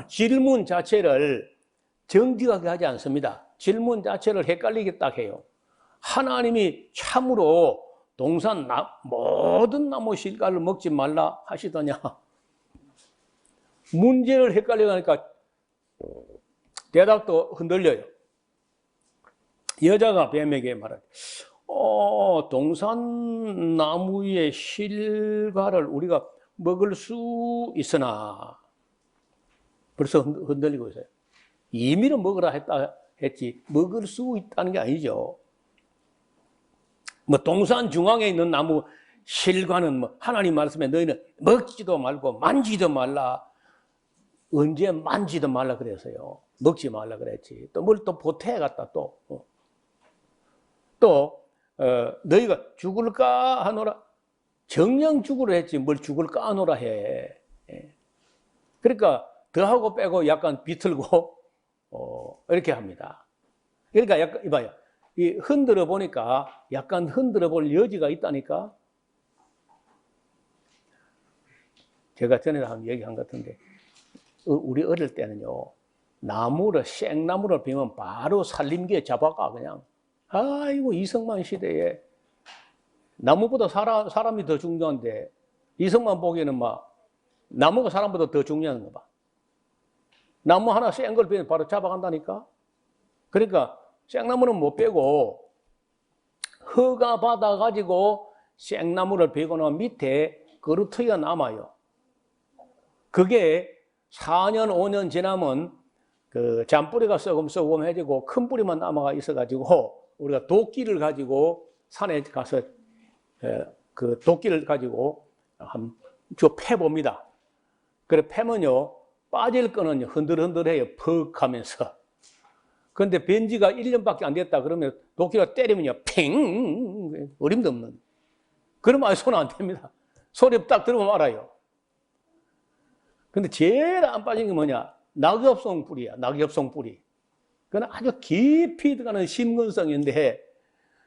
질문 자체를 정직하게 하지 않습니다. 질문 자체를 헷갈리게 딱 해요. 하나님이 참으로 동산 모든 나무 실과를 먹지 말라 하시더냐? 문제를 헷갈리게 하니까 대답도 흔들려요. 여자가 뱀에게 말하되 동산 나무의 실과를 우리가 먹을 수 있으나, 벌써 흔들리고 있어요. 임의로 먹으라 했지 먹을 수 있다는 게 아니죠. 뭐 동산 중앙에 있는 나무 실과는 뭐 하나님 말씀에 너희는 먹지도 말고 만지도 말라. 언제 만지도 말라 그랬어요. 먹지 말라 그랬지. 또 뭘 또 보태 갖다 또 너희가 죽을까 하노라. 정녕 죽으라 했지 뭘 죽을까 하노라 해. 그러니까 더하고 빼고 약간 비틀고 이렇게 합니다. 그러니까 약간 이봐요. 이 흔들어 보니까 약간 흔들어 볼 여지가 있다니까. 제가 전에 한 얘기한 것 같은데, 우리 어릴 때는요, 나무를 생나무를 비면 바로 살림기에 잡아가 그냥. 아이고, 이승만 시대에 나무보다 사람이 더 중요한데 이승만 보기에는 막 나무가 사람보다 더 중요한 거 봐. 나무 하나 센 걸 비면 바로 잡아간다니까. 그러니까 생나무는 못 빼고 허가 받아가지고 생나무를 베고 나면 밑에 그루터기가 남아요. 그게 4년, 5년 지나면 그 잔뿌리가 썩음썩음해지고 큰 뿌리만 남아가 있어가지고 우리가 도끼를 가지고 산에 가서 그 도끼를 가지고 좀 패봅니다. 그래 패면요 빠질 거는 흔들흔들해요. 퍽 하면서. 그런데 벤지가 1년밖에 안 됐다 그러면 도끼가 때리면요 팽 어림도 없는. 그러면 손 안 댑니다. 소리 딱 들으면 알아요. 근데 제일 안 빠진 게 뭐냐? 낙엽송 뿌리야, 낙엽송 뿌리. 그건 아주 깊이 들어가는 심근성인데,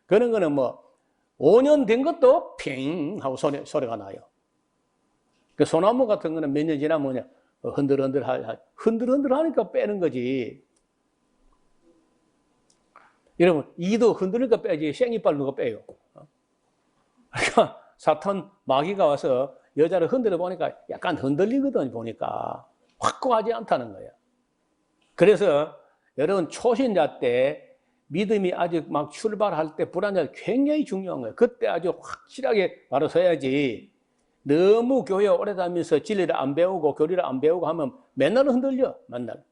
그런 거는 뭐, 5년 된 것도 핑 하고 소리가 나요. 그 소나무 같은 거는 몇 년 지나면 뭐냐? 흔들흔들 하니까 빼는 거지. 여러분, 이도 흔들리니까 빼지, 생이빨 누가 빼요? 그러니까 사탄 마귀가 와서 여자를 흔들어 보니까 약간 흔들리거든, 보니까. 확고하지 않다는 거예요. 그래서 여러분, 초신자 때 믿음이 아직 막 출발할 때 불안이 굉장히 중요한 거예요. 그때 아주 확실하게 바로 서야지. 너무 교회 오래 다니면서 진리를 안 배우고 교리를 안 배우고 하면 맨날 흔들려, 맨날.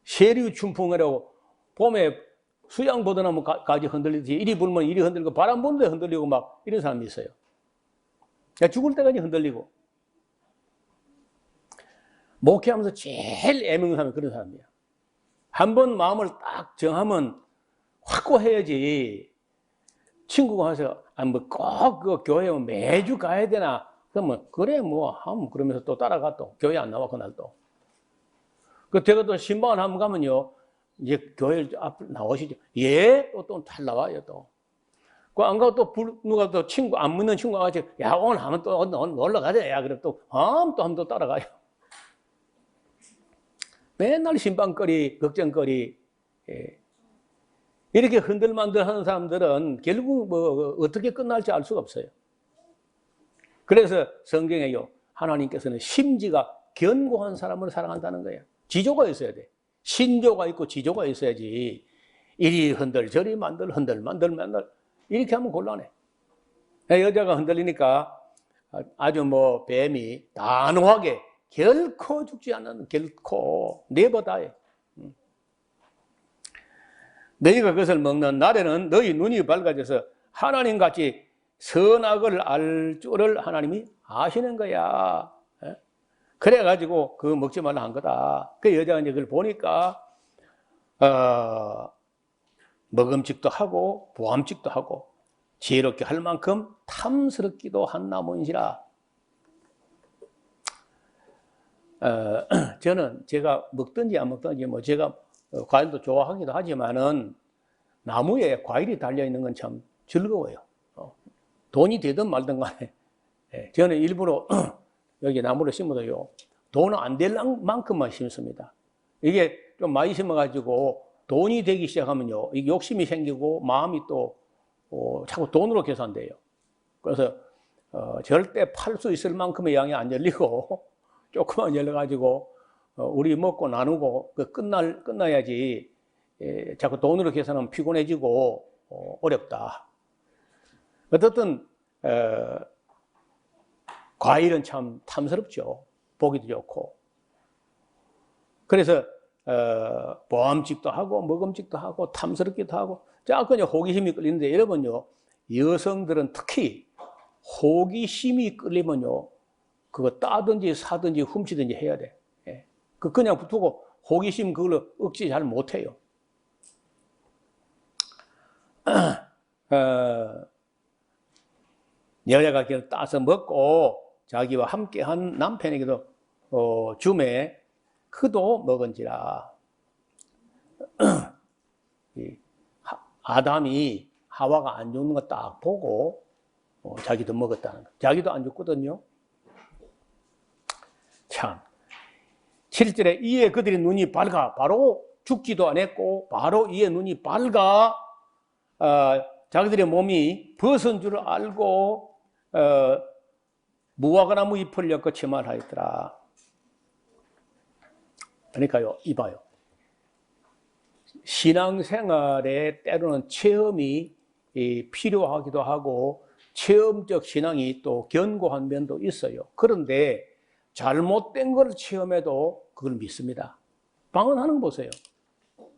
세류 춘풍이라고 봄에 수양 보더나무 가지 흔들리듯이 이리 불면 이리 흔들리고 바람 부는데 흔들리고 막 이런 사람이 있어요. 죽을 때까지 흔들리고. 목회하면서 제일 애매한 사람이 그런 사람이야. 한번 마음을 딱 정하면 확고해야지. 친구가 와서 꼭 그 교회에 매주 가야 되나? 그러면 그래 뭐 그러면서 또 따라가 또 교회 안 나와 그날 또. 그 제가 또 신방을 한번 가면요. 이제 교회 앞 나오시죠. 예, 또 잘 나와요 또. 그 안 가고 또 누가 또 친구 안 묻는 친구가 와서 야 오늘 한번 또 놀러 가자. 야 그래 또 한번 또 따라가요. 맨날 신방거리, 걱정거리. 예. 이렇게 흔들만들 하는 사람들은 결국 뭐 어떻게 끝날지 알 수가 없어요. 그래서 성경에요. 하나님께서는 심지가 견고한 사람을 사랑한다는 거예요. 지조가 있어야 돼. 신조가 있고 지조가 있어야지. 이리 흔들 저리 만들 흔들 이렇게 하면 곤란해. 여자가 흔들리니까 아주 뭐 뱀이 단호하게 결코 죽지 않는 결코 네버다해. 너희가 그것을 먹는 날에는 너희 눈이 밝아져서 하나님같이 선악을 알 줄을 하나님이 아시는 거야. 그래가지고 그거 먹지 말라 한 거다. 그 여자가 이제 그걸 보니까 먹음직도 하고 보암직도 하고 지혜롭게 할 만큼 탐스럽기도 한 나무인지라. 저는 제가 먹든지 안 먹든지 뭐 제가 과일도 좋아하기도 하지만은 나무에 과일이 달려있는 건 참 즐거워요. 돈이 되든 말든 간에. 저는 일부러 여기 나무를 심어도요. 돈은 안 될 만큼만 심습니다. 이게 좀 많이 심어가지고 돈이 되기 시작하면요. 이게 욕심이 생기고 마음이 또 자꾸 돈으로 계산돼요. 그래서 절대 팔 수 있을 만큼의 양이 안 열리고 조금만 열려가지고 우리 먹고 나누고 끝나야지. 자꾸 돈으로 계산하면 피곤해지고 어렵다. 어떻든 과일은 참 탐스럽죠. 보기도 좋고. 그래서 보암직도 하고 먹음직도 하고 탐스럽기도 하고 자꾸 호기심이 끌리는데 여러분요. 여성들은 특히 호기심이 끌리면요. 그거 따든지 사든지 훔치든지 해야 돼. 그냥 붙고 호기심 그걸로 억지 잘 못해요. 여자가 그걸 따서 먹고 자기와 함께한 남편에게도 주매 그도 먹은지라. 아담이 하와가 안 죽는 거 딱 보고 자기도 먹었다는 거. 자기도 안 죽거든요. 참 7절에 이에 그들의 눈이 밝아 바로 죽지도 않았고 바로 이에 눈이 밝아 자기들의 몸이 벗은 줄 알고 무화과나무 잎을 엮어 치마하였더라. 그러니까요, 이봐요. 신앙생활에 때로는 체험이 필요하기도 하고 체험적 신앙이 또 견고한 면도 있어요. 그런데 잘못된 걸 체험해도 그걸 믿습니다. 방언하는 거 보세요.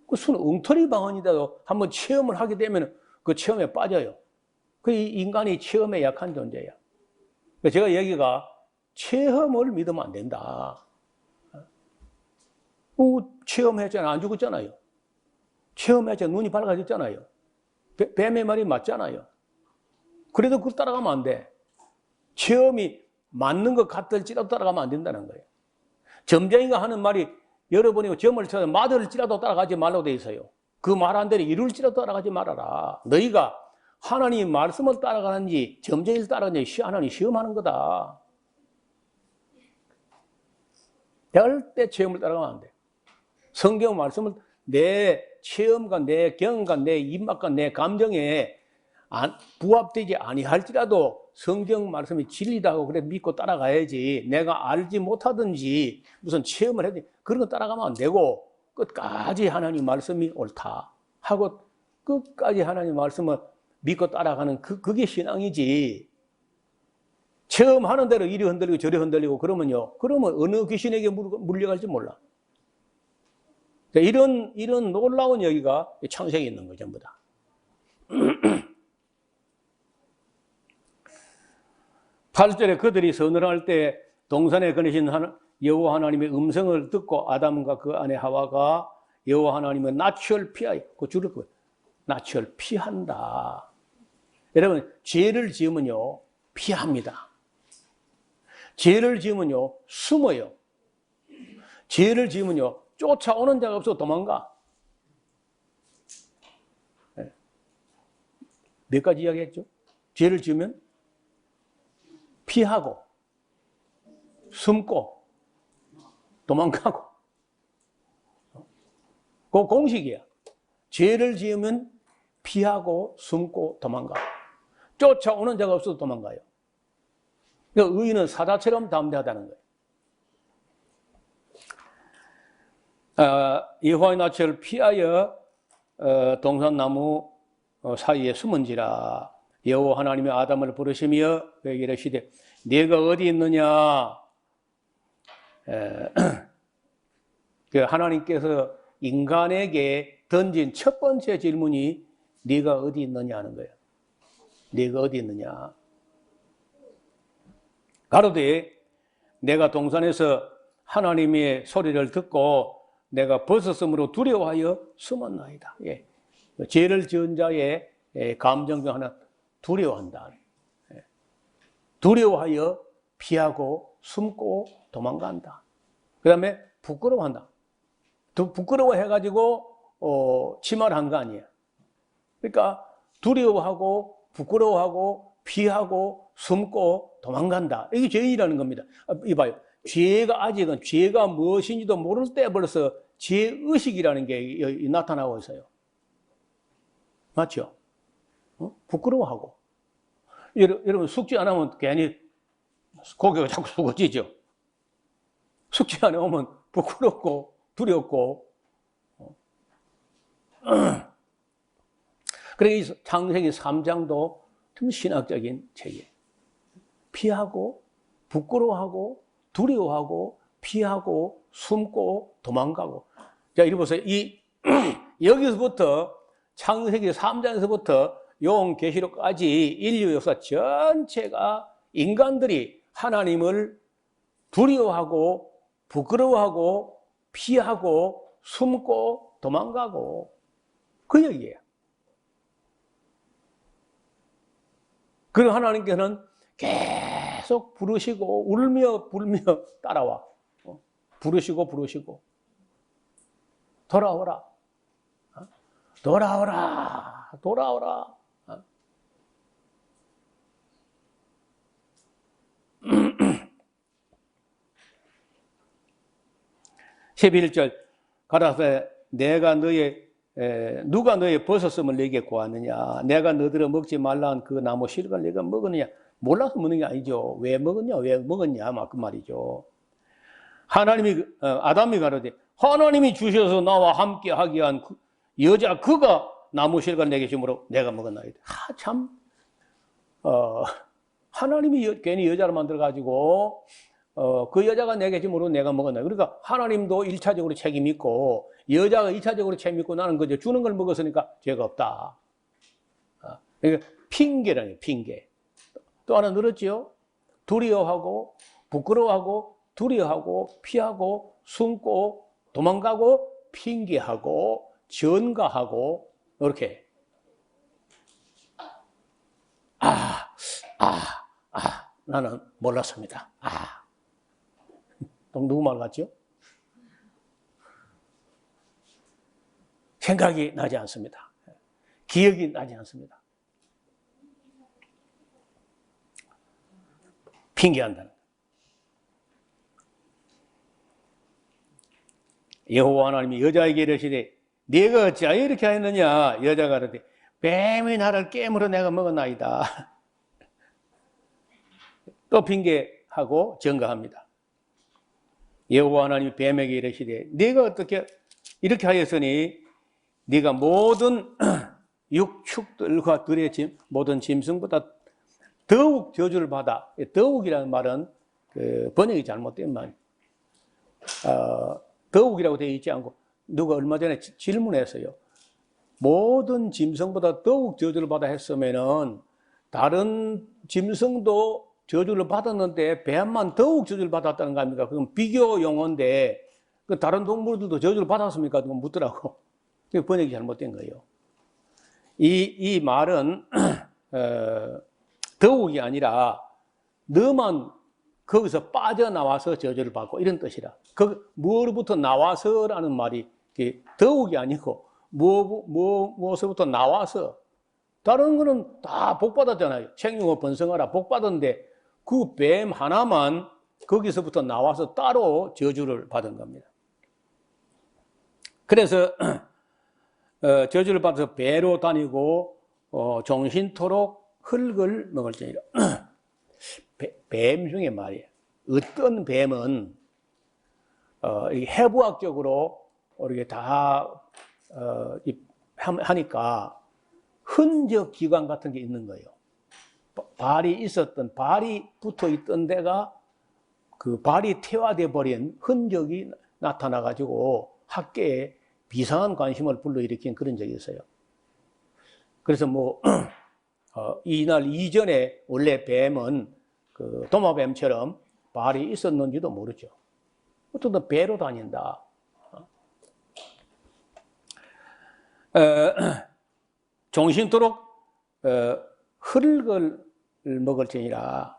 그 순 엉터리 방언이라도 한번 체험을 하게 되면 그 체험에 빠져요. 그 인간이 체험에 약한 존재야. 제가 여기가 체험을 믿으면 안 된다. 체험했잖아요. 안 죽었잖아요. 체험했잖아요. 눈이 밝아졌잖아요. 뱀의 말이 맞잖아요. 그래도 그걸 따라가면 안 돼. 체험이 맞는 것 같을지라도 따라가면 안 된다는 거예요. 점쟁이가 하는 말이 여러분이 점을 쳐서 맞을지라도 따라가지 말라고 돼 있어요. 그 말 한 대로 이룰지라도 따라가지 말아라. 너희가 하나님 말씀을 따라가는지 점쟁이를 따라가는지 하나님 시험하는 거다. 절대 체험을 따라가면 안 돼. 성경 말씀을 내 체험과 내 경험과 내 입맛과 내 감정에 부합되지 아니할지라도 성경 말씀이 진리다고 그래 믿고 따라가야지. 내가 알지 못하든지 무슨 체험을 해야지. 그런 거 따라가면 안 되고 끝까지 하나님 말씀이 옳다 하고 끝까지 하나님 말씀을 믿고 따라가는 그게 신앙이지. 체험하는 대로 이리 흔들리고 저리 흔들리고 그러면 어느 귀신에게 물려갈지 몰라. 이런 놀라운 여기가 창세기에 있는 거죠, 전부 다. 8절에 그들이 서늘할 때 동산에 거니신 여호와 하나님의 음성을 듣고 아담과 그 아내 하와가 여호와 하나님의 낯을 피하여, 그 줄을 거예요. 낯을 피한다. 여러분, 죄를 지으면요, 피합니다. 죄를 지으면요, 숨어요. 죄를 지으면요, 쫓아오는 자가 없어 도망가. 몇 가지 이야기했죠? 죄를 지으면 피하고, 숨고, 도망가고. 그 공식이야. 죄를 지으면 피하고, 숨고, 도망가. 쫓아오는 자가 없어도 도망가요. 그러니까 의인은 사자처럼 담대하다는 거예요. 여호와의 낯을 피하여 동산나무 사이에 숨은지라. 여호와 하나님의 아담을 부르시며 그에게 이르시되 네가 어디 있느냐. 그 하나님께서 인간에게 던진 첫 번째 질문이 네가 어디 있느냐 하는 거예요. 네가 어디 있느냐. 가로되 내가 동산에서 하나님의 소리를 듣고 내가 벗었으므로 두려워하여 숨었나이다. 예. 죄를 지은 자의 감정 중 하나 두려워한다. 두려워하여 피하고 숨고 도망간다. 그 다음에 부끄러워한다. 부끄러워해가지고 치말한 거 아니에요. 그러니까 두려워하고 부끄러워하고 피하고 숨고 도망간다. 이게 죄인이라는 겁니다. 이봐요. 아직은 죄가 무엇인지도 모를 때 벌써 죄의식이라는 게 나타나고 있어요. 맞죠? 부끄러워하고. 여러분, 숙제 안 하면 괜히 고개가 자꾸 숙어지죠? 숙제 안 하면 부끄럽고, 두렵고. 그러니까 이 창세기 3장도 좀 신학적인 책이에요. 피하고, 부끄러워하고, 두려워하고, 피하고, 숨고, 도망가고. 자, 이리 보세요. 여기서부터 창세기 3장에서부터 요한계시록까지 인류 역사 전체가 인간들이 하나님을 두려워하고, 부끄러워하고, 피하고, 숨고, 도망가고. 그 얘기예요. 그리고 하나님께서는 계속 부르시고 울며 불며 따라와. 부르시고 돌아오라. 돌아오라. 11절 가라사대 누가 너의 버섯음을 내게 구하느냐. 내가 너희들을 먹지 말라는 그 나무 실과를 내가 먹었느냐. 몰라서 먹는 게 아니죠. 왜 먹었냐 막 그 말이죠. 아담이 가로되 하나님이 주셔서 나와 함께 하게 한 여자 그가 나무 실과를 내게 주므로 내가 먹었나이다. 참 하나님이 괜히 여자를 만들어 가지고 그 여자가 내게 주므로 내가 먹었나. 그러니까 하나님도 1차적으로 책임 있고 여자가 2차적으로 책임 있고 나는 그저 주는 걸 먹었으니까 죄가 없다. 그러니까 핑계라는 핑계. 또 하나 늘었지요. 두려워하고 부끄러워하고 두려워하고 피하고 숨고 도망가고 핑계하고 전가하고 이렇게. 나는 몰랐습니다. 누구 말 같죠? 생각이 나지 않습니다. 기억이 나지 않습니다. 핑계한다는. 여호와 하나님이 여자에게 이르시되 네가 어찌하여 이렇게 하였느냐. 여자가 이르되 뱀이 나를 깨물어 내가 먹었나이다. 또 핑계하고 증거합니다. 여호와 하나님이 뱀에게 이르시되 네가 어떻게 이렇게 하였으니 네가 모든 육축들과 들의 모든 짐승보다 더욱 저주를 받아. 더욱이라는 말은 번역이 잘못된 말이에요. 더욱이라고 되어 있지 않고 누가 얼마 전에 질문했어요. 모든 짐승보다 더욱 저주를 받아 했으면은 다른 짐승도 저주를 받았는데 뱀만 더욱 저주를 받았다는 거 아닙니까? 그건 비교 용어인데 그 다른 동물들도 저주를 받았습니까? 그건 묻더라고. 번역이 잘못된 거예요. 이 말은 더욱이 아니라 너만 거기서 빠져나와서 저주를 받고 이런 뜻이라. 무엇으로부터 나와서라는 말이 더욱이 아니고 무엇으로부터 나와서. 다른 거는 다 복받았잖아요. 생육을 번성하라 복받았는데 그 뱀 하나만 거기서부터 나와서 따로 저주를 받은 겁니다. 그래서 저주를 받아서 배로 다니고 종신토록 흙을 먹을지니라. 뱀 중에 말이에요. 어떤 뱀은 해부학적으로 이렇게 다 하니까 흔적 기관 같은 게 있는 거예요. 발이 붙어 있던 데가 그 발이 퇴화돼 버린 흔적이 나타나 가지고 학계에 비상한 관심을 불러일으킨 그런 적이 있어요. 그래서 이날 이전에 원래 뱀은 그 도마뱀처럼 발이 있었는지도 모르죠. 어떤 배로 다닌다. 종신토록 흙을 먹을지니라.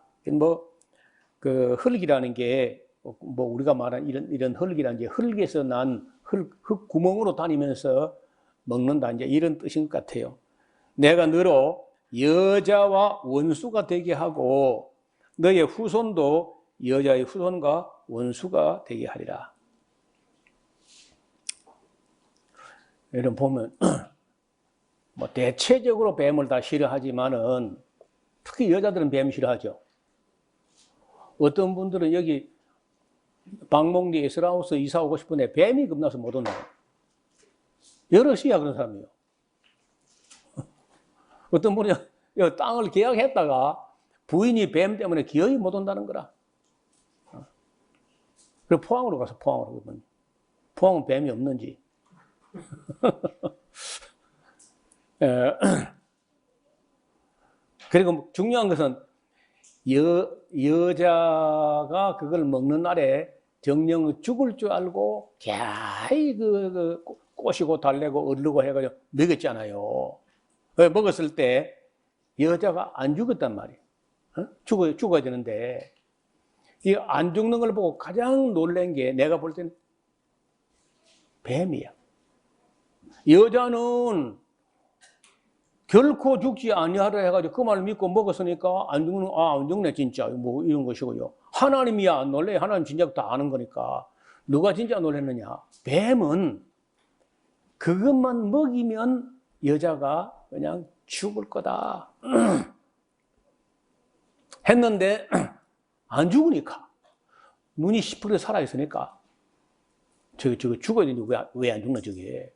그 흙이라는 게 우리가 말한 이런 흙이라는 게 흙에서 난 흙 구멍으로 다니면서 먹는다 이제 이런 뜻인 것 같아요. 내가 너로 여자와 원수가 되게 하고 너의 후손도 여자의 후손과 원수가 되게 하리라. 이런 보면 대체적으로 뱀을 다 싫어하지만은 특히 여자들은 뱀 싫어하죠. 어떤 분들은 여기 방목리 에스라우스 이사 오고 싶은데 뱀이 겁나서 못 온다. 여럿이야 그런 사람이요. 어떤 분이 땅을 계약했다가 부인이 뱀 때문에 기어이 못 온다는 거라. 그리고 포항으로 가서 포항은 뱀이 없는지. 그리고 중요한 것은 여자가 그걸 먹는 날에 정령 죽을 줄 알고 갸이 꼬시고 달래고 얼르고 해가지고 먹였잖아요. 먹었을 때 여자가 안 죽었단 말이에요. 죽어야 되는데 이 안 죽는 걸 보고 가장 놀란 게 내가 볼 때는 뱀이야. 여자는 결코 죽지 아니하라 해가지고 그 말을 믿고 먹었으니까 안 죽네 진짜 이런 것이고요. 하나님이야 안 놀래. 하나님 진짜 다 아는 거니까. 누가 진짜 놀랐느냐. 뱀은 그것만 먹이면 여자가 그냥 죽을 거다 했는데 안 죽으니까 눈이 시퍼렇게 살아있으니까 저거 죽어야 되는데 왜 안 죽나 저게.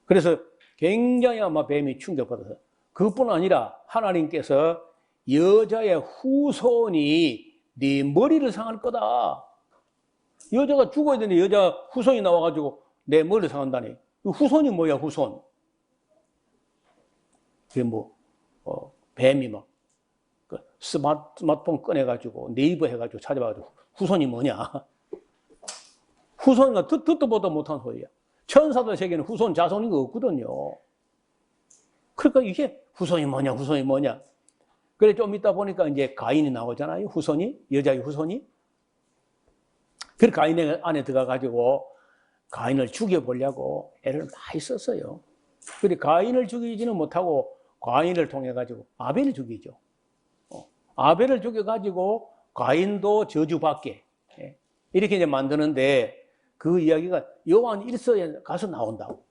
그래서 굉장히 아마 뱀이 충격받아서 그것뿐 아니라 하나님께서 여자의 후손이 네 머리를 상할 거다. 여자가 죽어야 되는데 여자 후손이 나와가지고 내 머리를 상한다니. 후손이 뭐야 후손. 그게 뱀이 막 스마트폰 꺼내가지고 네이버 해가지고 찾아봐가지고 후손이 뭐냐. 후손이가 듣도 보도 못한 소리야. 천사들 세계는 후손 자손인 거 없거든요. 그러니까 이게 후손이 뭐냐. 그래 좀 있다 보니까 이제 가인이 나오잖아요. 후손이, 여자의 후손이. 그 가인의 안에 들어가가지고 가인을 죽여보려고 애를 많이 썼어요. 그래 가인을 죽이지는 못하고 가인을 통해 가지고 아벨을 죽이죠. 아벨을 죽여가지고 가인도 저주받게 이렇게 이제 만드는데 그 이야기가 요한 1서에 가서 나온다고.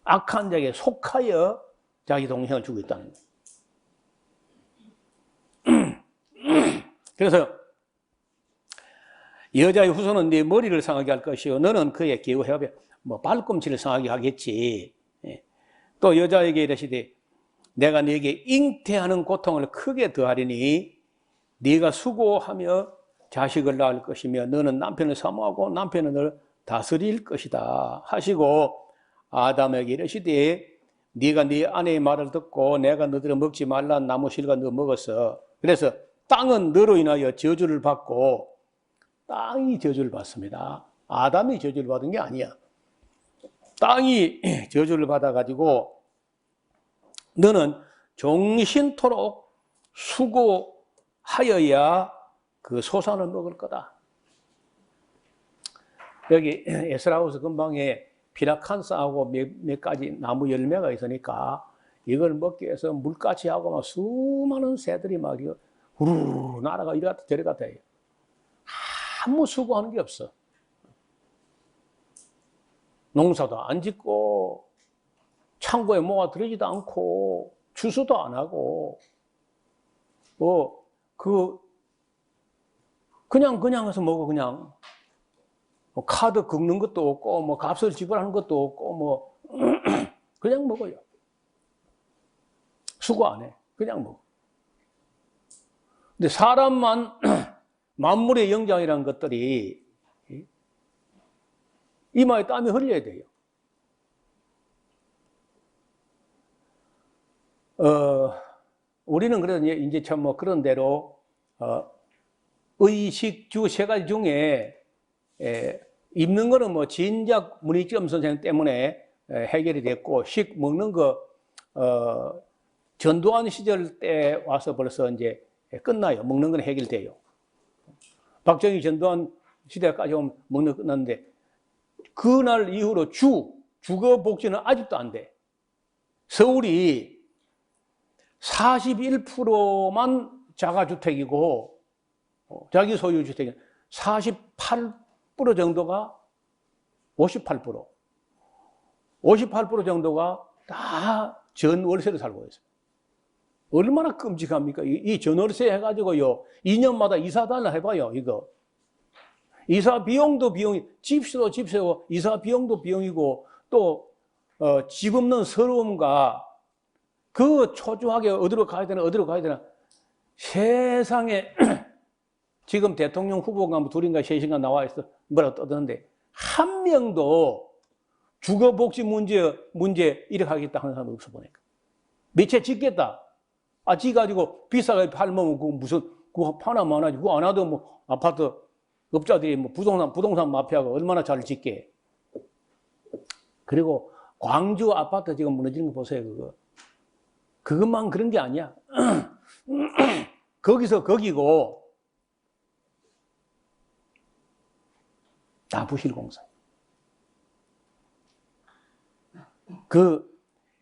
악한 자에게 속하여 자기 동생을 죽였다는 거예요. 그래서 여자의 후손은 네 머리를 상하게 할 것이요 너는 그의 기후협에 뭐 발꿈치를 상하게 하겠지. 또 여자에게 이르시되 내가 네게 잉태하는 고통을 크게 더하리니 네가 수고하며 자식을 낳을 것이며 너는 남편을 사모하고 남편은 너를 다스릴 것이다 하시고 아담에게 이르시되 네가 네 아내의 말을 듣고 내가 너희를 먹지 말라 나무 실과 너 먹었어. 그래서 땅은 너로 인하여 저주를 받고 땅이 저주를 받습니다. 아담이 저주를 받은 게 아니야. 땅이 저주를 받아가지고 너는 종신토록 수고하여야 그 소산을 먹을 거다. 여기 에스라우스 근방에 피라칸스하고 몇 가지 나무 열매가 있으니까 이걸 먹기 위해서 물가치하고 막 수많은 새들이 막 후루루 날아가 이리 갔다 저리 갔다 해요. 아무 수고하는 게 없어. 농사도 안 짓고 창고에 뭐가 들어지도 않고 추수도 안 하고 그냥 해서 먹어. 그냥 뭐 카드 긁는 것도 없고 뭐 값을 지불하는 것도 없고 뭐 그냥 먹어요. 수고 안 해. 그냥 먹어. 근데 사람만 만물의 영장이라는 것들이 이마에 땀이 흘려야 돼요. 우리는 그래서 이제 참 뭐 그런 대로 의식주 세 가지 중에 입는 거는 뭐 진작 문희점 선생 때문에 해결이 됐고 식 먹는 거 전두환 시절 때 와서 벌써 이제 끝나요. 먹는 건 해결돼요. 박정희 전두환 시대까지 오면 먹는 거 끝났는데 그날 이후로 주거 복지는 아직도 안 돼. 서울이 41%만 자가주택이고 자기 소유 주택이 48% 정도가 58% 정도가 다 전월세로 살고 있어요. 얼마나 끔찍합니까? 이 전월세 해가지고요 2년마다 이사 달라 해봐요. 이거 이사 비용도 비용이 집세도 집세고 이사 비용도 비용이고 또 집 없는 서러움과 그 초조하게 어디로 가야 되나 세상에 지금 대통령 후보가 뭐 둘인가 셋인가 나와 있어 뭐라 떠드는데 한 명도 주거복지 문제 이렇게 하겠다 하는 사람 없어 보니까 몇 채 짓겠다. 지 가지고 비싸게 팔면 그거 파나 마나지 그거 안 하도 뭐 아파트 업자들이 뭐 부동산 마피아가 얼마나 잘 짓게. 그리고 광주 아파트 지금 무너지는 거 보세요. 그것만 그런 게 아니야. 거기서 거기고 다 부실공사. 그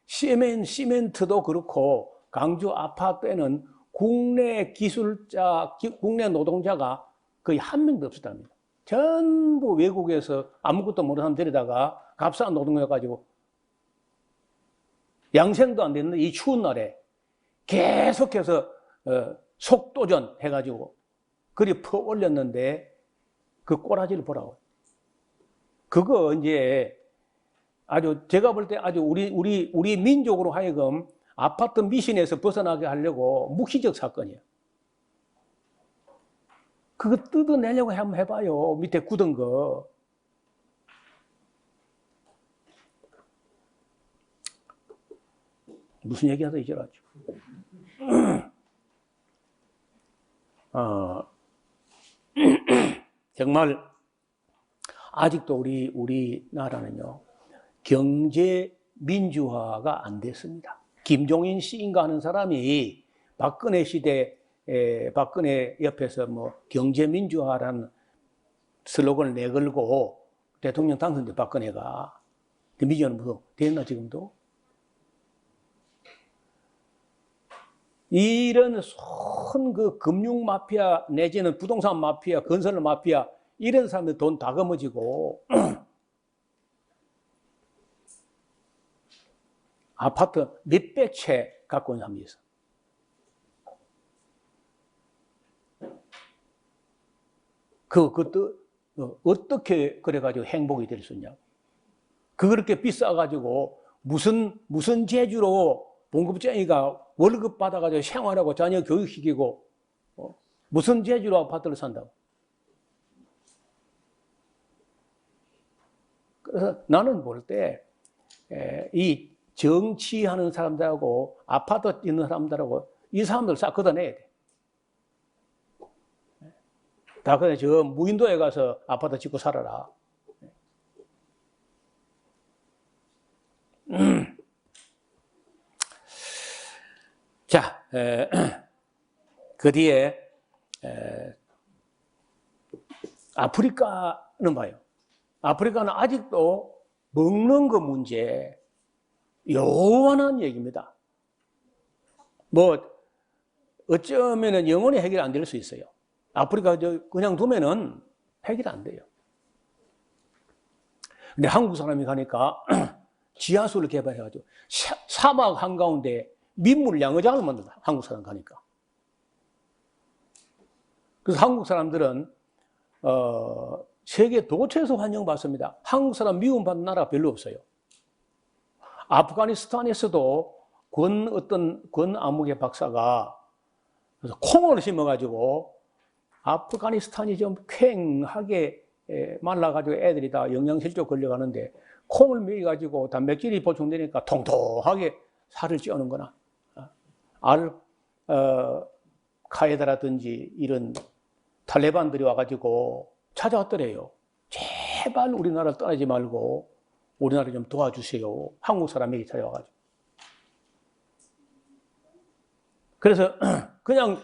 시멘트도 그렇고 광주 아파트에는 국내 기술자, 국내 노동자가 거의 한 명도 없었답니다. 전부 외국에서 아무것도 모르는 사람 데려다가 값싼 노동력 가지고 양생도 안 됐는데 이 추운 날에 계속해서 속도전 해가지고 그리 퍼 올렸는데 그 꼬라지를 보라고. 그거 이제 아주 제가 볼 때 아주 우리 민족으로 하여금 아파트 미신에서 벗어나게 하려고 묵시적 사건이야. 그거 뜯어내려고 한번 해봐요. 밑에 굳은 거. 무슨 얘기하다 이제라죠. 정말 아직도 우리나라는요 경제 민주화가 안 됐습니다. 김종인 씨인가 하는 사람이 박근혜 시대 박근혜 옆에서 뭐 경제민주화라는 슬로건을 내걸고 대통령 당선돼 박근혜가. 미전은 무슨 됐나 지금도? 이런 손 그 금융 마피아 내지는 부동산 마피아, 건설 마피아 이런 사람들 돈 다 거머쥐고 아파트 몇백 채 갖고 있는 사람이 있어. 그것도 어떻게 그래가지고 행복이 될 수 있냐? 그렇게 비싸가지고 무슨 재주로 봉급쟁이가 월급 받아가지고 생활하고 자녀 교육시키고 무슨 재주로 아파트를 산다고? 그래서 나는 볼 때 이 정치하는 사람들하고 아파트 있는 사람들하고 이 사람들 싹 걷어내야 돼. 다 그냥 저 무인도에 가서 아파트 짓고 살아라. 자, 그 뒤에 아프리카는 봐요. 아프리카는 아직도 먹는 거 문제 요원한 얘기입니다. 뭐 어쩌면은 영원히 해결 안 될 수 있어요. 아프리카 그냥 두면은 해결 안 돼요. 근데 한국 사람이 가니까 지하수를 개발해가지고 사막 한가운데 민물 양어장을 만든다. 한국 사람 가니까. 그래서 한국 사람들은 세계 도처에서 환영받습니다. 한국 사람 미움받는 나라가 별로 없어요. 아프가니스탄에서도 권 아무개 박사가 그래서 콩을 심어가지고 아프가니스탄이 좀 쾌하게 말라가지고 애들이 다 영양실조 걸려가는데 콩을 먹여가지고 단백질이 보충되니까 통통하게 살을 찌우는 거나 카에다라든지 이런 탈레반들이 와가지고 찾아왔더래요. 제발 우리나라 떠나지 말고 우리나라 좀 도와주세요. 한국 사람에게 찾아와가지고. 그래서 그냥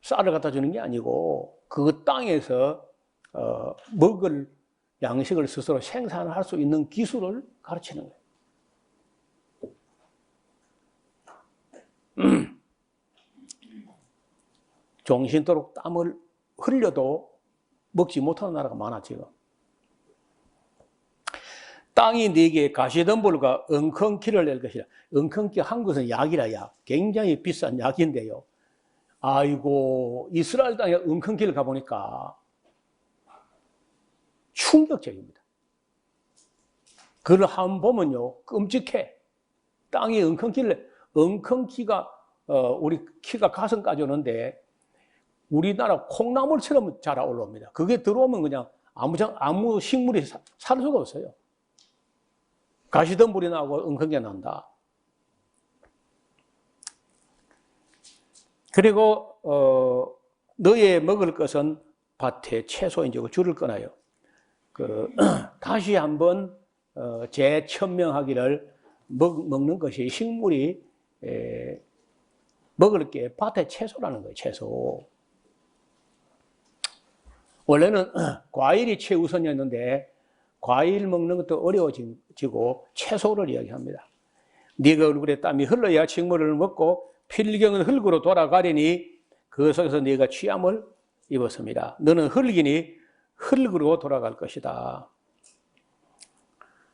쌀을 갖다 주는 게 아니고 그 땅에서 먹을 양식을 스스로 생산할 수 있는 기술을 가르치는 거예요. 종신토록 땀을 흘려도 먹지 못하는 나라가 많아 지금. 땅이 4개 가시덤불과 엉겅퀴를 낼 것이라. 엉겅퀴 한국에서는 약이라 약. 굉장히 비싼 약인데요. 아이고 이스라엘 땅에 엉겅퀴를 가보니까 충격적입니다. 그걸 한번 보면요 끔찍해. 땅에 엉겅퀴가 우리 키가 가슴까지 오는데 우리나라 콩나물처럼 자라 올라옵니다. 그게 들어오면 그냥 아무 식물이 살 수가 없어요. 가시덤불이 나고 엉겅퀴가 난다. 그리고 너의 먹을 것은 밭에 채소인지 줄을 끊어요. 다시 한번 재천명하기를 먹는 것이 식물이 먹을 게 밭에 채소라는 거예요. 채소. 원래는 과일이 최우선이었는데 과일 먹는 것도 어려워지고 채소를 이야기합니다. 네가 얼굴에 땀이 흘러야 식물을 먹고 필경은 흙으로 돌아가리니 그 속에서 네가 취함을 입었습니다. 너는 흙이니 흙으로 돌아갈 것이다.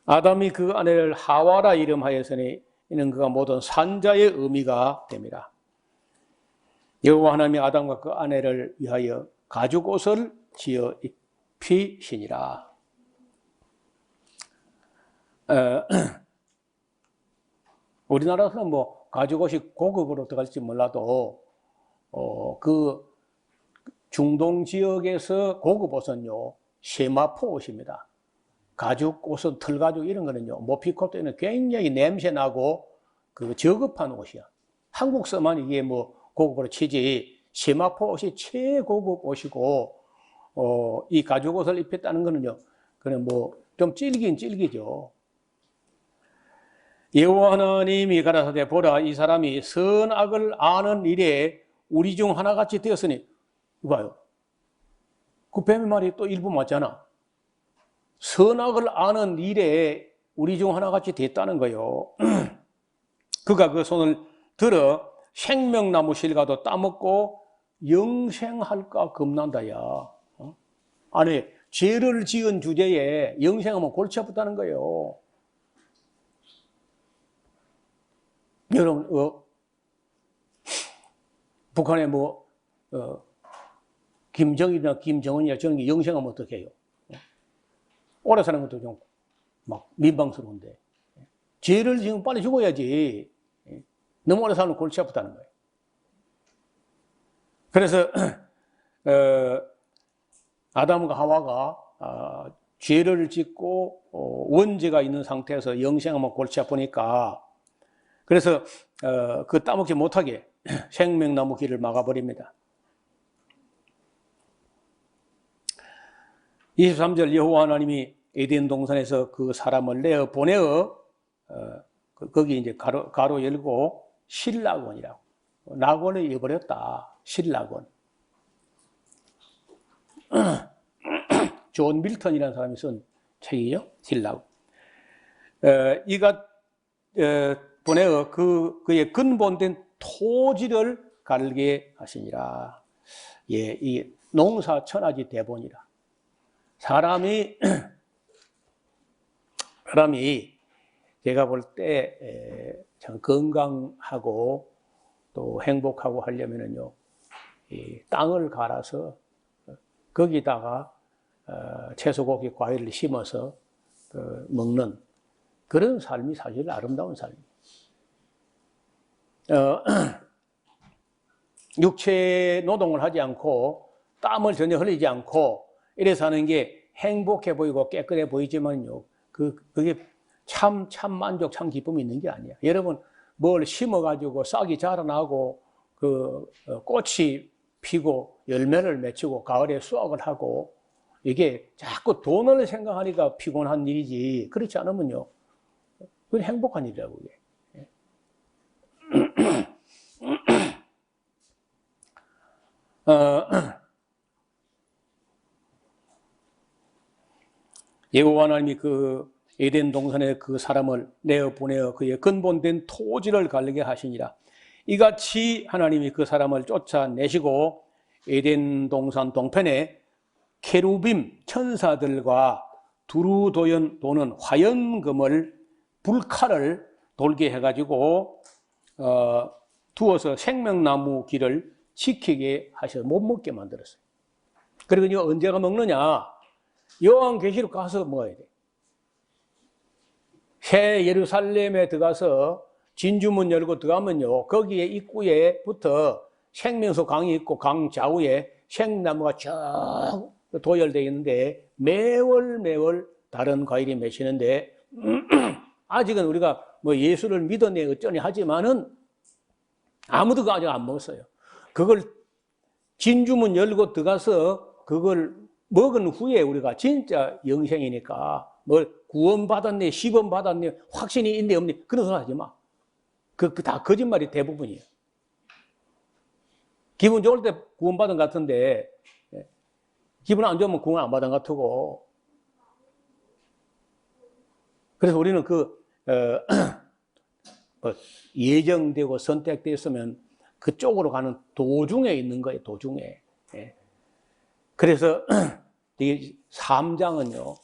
아담이 그 아내를 하와라 이름하였으니 이는 그가 모든 산자의 의미가 됩니다. 여호와 하나님이 아담과 그 아내를 위하여 가죽옷을 지어 입히시니라. 우리나라에서는 뭐 가죽옷이 고급으로 들어갈지 몰라도 그 중동 지역에서 고급 옷은요 세마포 옷입니다. 가죽 옷은 털가죽 이런 거는요 모피코트는 굉장히 냄새나고 그 저급한 옷이야. 한국서만 이게 뭐 고급으로 치지 세마포 옷이 최고급 옷이고 이 가죽 옷을 입혔다는 거는요 그냥 뭐 좀 질긴 질기죠. 여호와 하나님이 가라사대 보라 이 사람이 선악을 아는 일에 우리 중 하나같이 되었으니 이봐요. 그 뱀의 말이 또 일부 맞잖아. 선악을 아는 일에 우리 중 하나같이 됐다는 거요. 그가 그 손을 들어 생명나무 실과도 따먹고 영생할까 겁난다야. 아니 죄를 지은 주제에 영생하면 골치 아프다는 거예요. 여러분 북한에 김정일이나 김정은이나 저런 게 영생하면 어떻게 해요? 오래 사는 것도 좀 막 민망스러운데 죄를 지으면 빨리 죽어야지. 너무 오래 살면 골치 아프다는 거예요. 그래서 아담과 하와가 죄를 짓고 원죄가 있는 상태에서 영생하면 골치 아프니까 그래서 그 따먹지 못하게 생명나무 길을 막아버립니다. 23절 여호와 하나님이 에덴 동산에서 그 사람을 내어 보내어 거기 이제 가로 열고 실락원이라고 낙원을 이어버렸다. 실락원. 존 밀턴이라는 사람이 쓴 책이에요. 실락원. 이가 보내어 그의 근본된 토지를 갈게 하시니라. 예, 이 농사 천하지 대본이라. 사람이 제가 볼 때 참 건강하고 또 행복하고 하려면은요, 이 땅을 갈아서 거기다가 채소, 고기, 과일을 심어서 먹는 그런 삶이 사실 아름다운 삶이에요. 육체 노동을 하지 않고 땀을 전혀 흘리지 않고 이래서 하는 게 행복해 보이고 깨끗해 보이지만요, 그게 참 만족, 참 기쁨이 있는 게 아니야. 여러분, 뭘 심어가지고 싹이 자라나고, 꽃이 피고, 열매를 맺히고, 가을에 수확을 하고, 이게 자꾸 돈을 생각하니까 피곤한 일이지, 그렇지 않으면요, 그건 행복한 일이라고, 그게. 여호와 하나님이 그 에덴 동산에 그 사람을 내어 보내어 그의 근본된 토지를 갈게 하시니라. 이같이 하나님이 그 사람을 쫓아내시고 에덴 동산 동편에 케루빔 천사들과 두루 도는 화연금을 불칼을 돌게 해가지고 두어서 생명나무 길을 지키게 하셔서 못 먹게 만들었어요. 그리고 이거 언제가 먹느냐? 요한계시록 가서 먹어야 돼. 새 예루살렘에 들어가서 진주문 열고 들어가면요, 거기에 입구에부터 생명수 강이 있고 강 좌우에 생나무가 쭉 도열되어 있는데 매월 다른 과일이 맺히는데 아직은 우리가 뭐 예수를 믿었네 어쩌니 하지만은 아무도 아직 안 먹었어요. 그걸 진주문 열고 들어가서 그걸 먹은 후에 우리가 진짜 영생이니까 뭘 구원받았네, 시범받았네, 확신이 있네, 없네, 그런 소리 하지 마. 다 거짓말이 대부분이에요. 기분 좋을 때 구원받은 것 같은데, 기분 안 좋으면 구원 안 받은 것 같고. 그래서 우리는 예정되고 선택되었으면 그쪽으로 가는 도중에 있는 거예요, 도중에. 그래서 이 3장은요,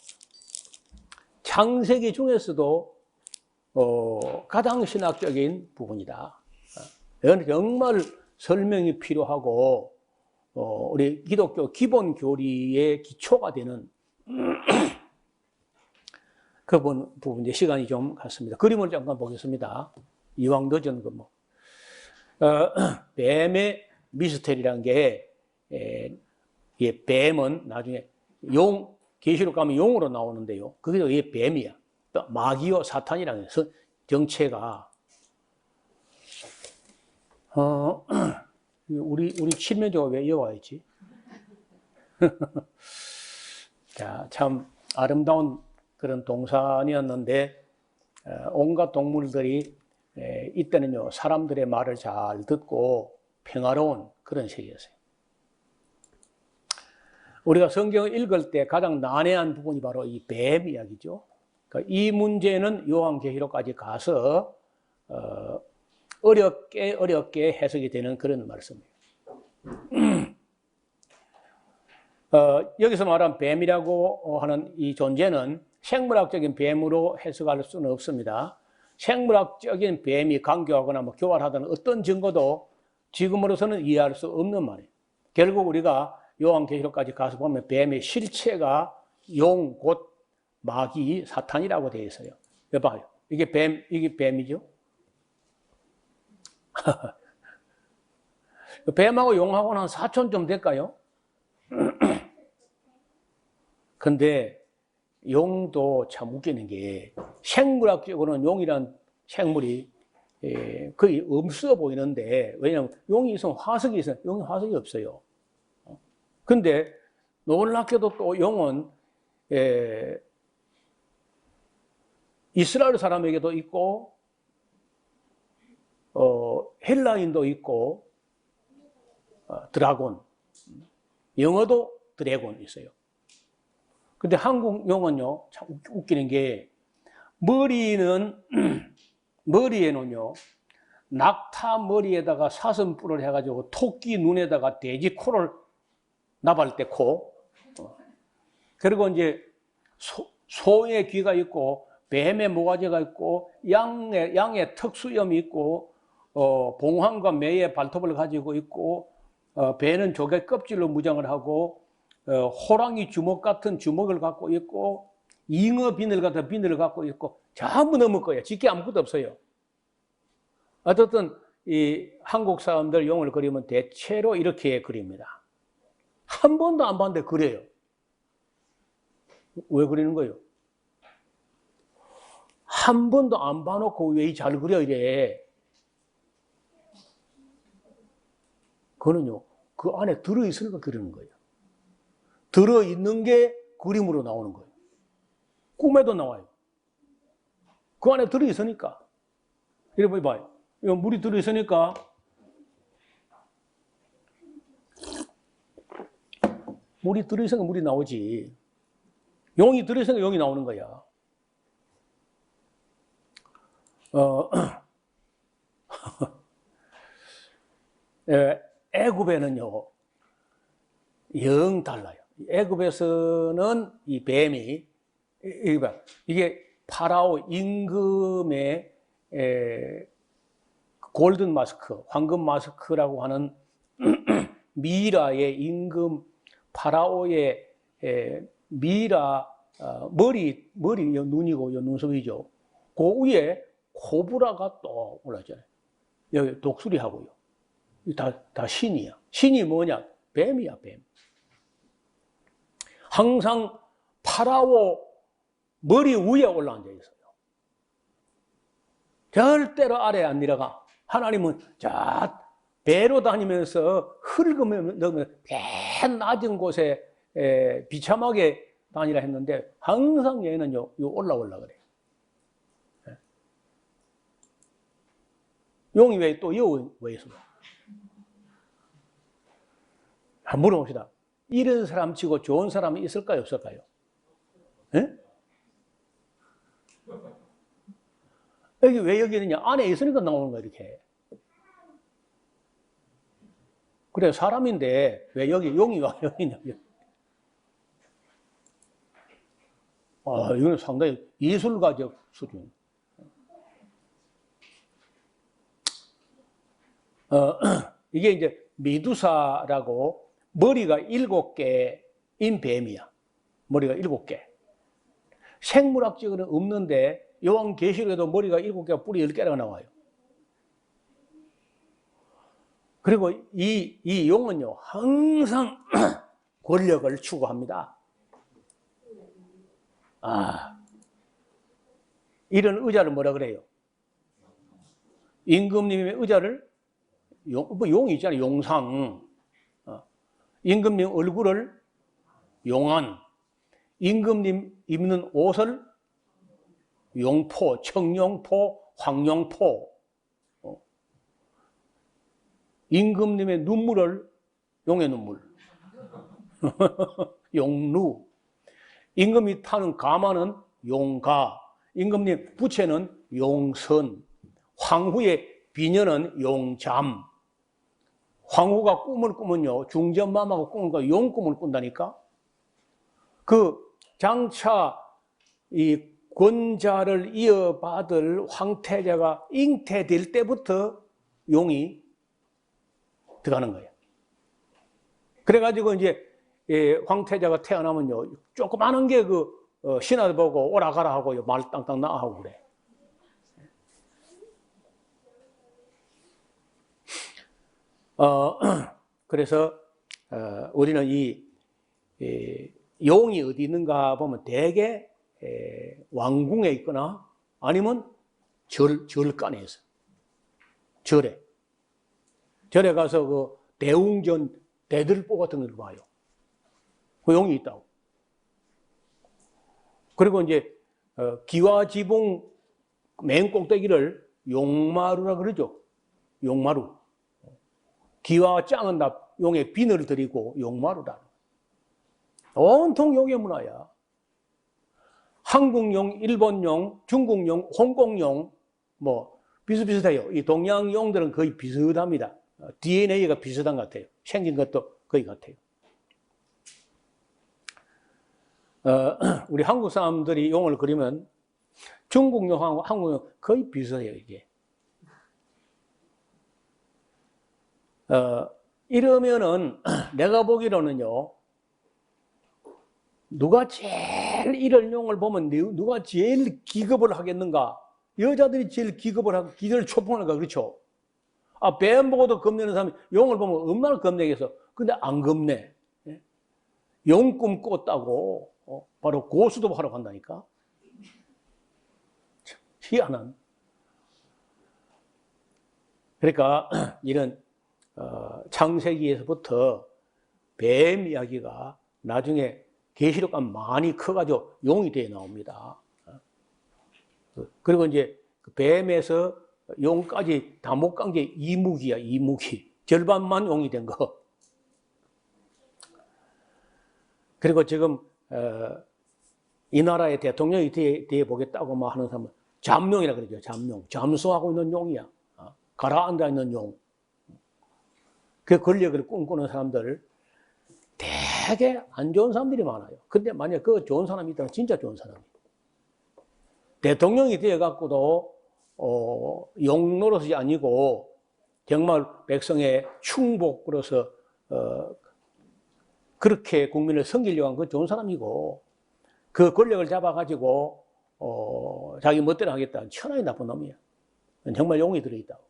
창세기 중에서도 가장 신학적인 부분이다. 이건 정말 설명이 필요하고 우리 기독교 기본 교리의 기초가 되는 그 부분 이제 시간이 좀 갔습니다. 그림을 잠깐 보겠습니다. 이왕 늦은 거 뭐. 뱀의 미스터리라는 게 뱀은 나중에 계시록 가면 용으로 나오는데요. 그게 이게 뱀이야. 마귀요 사탄이라는 정체가 우리 칠면조가 왜 여와 있지? 자, 참 아름다운 그런 동산이었는데 온갖 동물들이 이때는요 사람들의 말을 잘 듣고 평화로운 그런 세계였어요. 우리가 성경을 읽을 때 가장 난해한 부분이 바로 이 뱀 이야기죠. 그러니까 이 문제는 요한계시록까지 가서 어렵게 해석이 되는 그런 말씀이에요. 여기서 말한 뱀이라고 하는 이 존재는 생물학적인 뱀으로 해석할 수는 없습니다. 생물학적인 뱀이 강교하거나 뭐 교활하다는 어떤 증거도 지금으로서는 이해할 수 없는 말이에요. 결국 우리가 요한계시록까지 가서 보면 뱀의 실체가 용, 곧 마귀, 사탄이라고 되어 있어요. 여봐요. 이게 뱀이죠? 뱀하고 용하고는 한 4촌 될까요? 근데 용도 참 웃기는 게 생물학적으로는 용이란 생물이 거의 없어 보이는데, 왜냐하면 용이 있으면 화석이 있어요. 용이 화석이 없어요. 근데 놀랍게도 또 용은 이스라엘 사람에게도 있고 헬라인도 있고 드라곤, 영어도 드래곤 있어요. 근데 한국 용은요 참 웃기는 게 머리에는요 낙타 머리에다가 사슴뿔을 해가지고 토끼 눈에다가 돼지 코를 나발 때 코, 그리고 이제 소의 귀가 있고 뱀의 모가지가 있고 양의 턱수염이 있고 봉황과 매의 발톱을 가지고 있고 배는 조개 껍질로 무장을 하고 호랑이 주먹 같은 주먹을 갖고 있고 잉어 비늘 같은 비늘을 갖고 있고 전부 넘을 거예요. 짓게 아무것도 없어요. 어쨌든 이 한국 사람들 용을 그리면 대체로 이렇게 그립니다. 한 번도 안 봤는데 그려요. 왜 그리는 거예요? 한 번도 안 봐놓고 왜 잘 그려 이래? 그거는요 그 안에 들어있으니까 그리는 거예요. 들어있는 게 그림으로 나오는 거예요. 꿈에도 나와요. 그 안에 들어있으니까. 이렇게 봐요. 이거 물이 들어있으니까 물이 들어있으니까 물이 나오지. 용이 들어있으니까 용이 나오는 거야. 애굽에는요 영 달라요. 애굽에서는 이 뱀이 이게 파라오 임금의 골든 마스크, 황금 마스크라고 하는 미라의 임금 파라오의 미라 머리 눈이고 눈썹이죠. 그 위에 코브라가 또 올라있잖아요. 여기 독수리하고요. 다 신이야. 신이 뭐냐? 뱀이야, 뱀. 항상 파라오 머리 위에 올라앉아 있어요. 절대로 아래에 안 내려가. 하나님은 자 배로 다니면서 흙으면 맨 낮은 곳에 비참하게 다니라 했는데 항상 얘는요 올라올라 그래요. 용이 왜 또 왜 있어요? 한번 물어봅시다. 이런 사람 치고 좋은 사람이 있을까요, 없을까요? 예? 왜 여기 있느냐? 안에 있으니까 나오는 거야, 이렇게. 그래, 사람인데, 왜 여기 용이 와, 여기 있냐? 이건 상당히 예술가적 수준. 이게 이제 메두사라고 머리가 7개인 뱀이야. 머리가 7개. 생물학적으로는 없는데 요한계시록에도 머리가 7개가 뿔이 10개가 나와요. 그리고 이 용은요 항상 권력을 추구합니다. 이런 의자를 뭐라 그래요? 임금님의 의자를 용이 있잖아요. 용상. 임금님 얼굴을 용안. 임금님 입는 옷을 용포, 청룡포, 황룡포. 임금님의 눈물을 용의 눈물. 용루. 임금이 타는 가마는 용가. 임금님 부채는 용선. 황후의 비녀는 용잠. 황후가 꿈을 꾸면요, 중전맘하고 꿈을 용꿈을 꾼다니까? 그 장차 이 권자를 이어받을 황태자가 잉태될 때부터 용이 들어가는 거예요. 그래가지고 이제 황태자가 태어나면요, 조그마한 게 신하들 보고 오라 가라 하고 말 땅땅 나하고 그래. 그래서 우리는 이 용이 어디 있는가 보면 대개 왕궁에 있거나 아니면 절간에 있어. 절에 가서 그 대웅전 대들보 같은 걸 봐요. 그 용이 있다고. 그리고 이제 기와지붕 맨 꼭대기를 용마루라 그러죠. 용마루. 기와 짱은 다 용의 비늘을 들이고 용마루다. 온통 용의 문화야. 한국용, 일본용, 중국용, 홍콩용 뭐 비슷비슷해요. 이 동양 용들은 거의 비슷합니다. DNA가 비슷한 것 같아요. 생긴 것도 거의 같아요. 우리 한국 사람들이 용을 그리면 중국용하고 한국용 거의 비슷해요, 이게. 이러면은 내가 보기로는요, 누가 제일 이런 용을 보면 누가 제일 기겁을 하겠는가? 여자들이 제일 기겁을 하고 기절 초풍하는가, 그렇죠? 뱀 보고도 겁내는 사람이 용을 보면 얼마나 겁내겠어. 근데 안 겁내. 용꿈 꿨다고 바로 고수도 하러 간다니까. 참 희한한. 그러니까 이런 창세기에서부터 뱀 이야기가 나중에 계시록 가면 많이 커가지고 용이 되어 나옵니다. 그리고 이제 뱀에서 용까지 다 못 간 게 이무기야, 이무기. 절반만 용이 된 거. 그리고 지금 이 나라의 대통령이 되어 보겠다고 뭐 하는 사람은 잠룡이라 그러죠. 잠룡. 잠수하고 있는 용이야. 가라앉아 있는 용. 그 권력을 꿈꾸는 사람들 되게 안 좋은 사람들이 많아요. 근데 만약 그 좋은 사람이 있다면 진짜 좋은 사람이에요. 대통령이 되어갖고도 용 노릇이 아니고 정말 백성의 충복으로서 그렇게 국민을 섬기려고 한 그 좋은 사람이고, 그 권력을 잡아가지고 자기 멋대로 하겠다는 천하의 나쁜 놈이야. 정말 용이 들어있다고.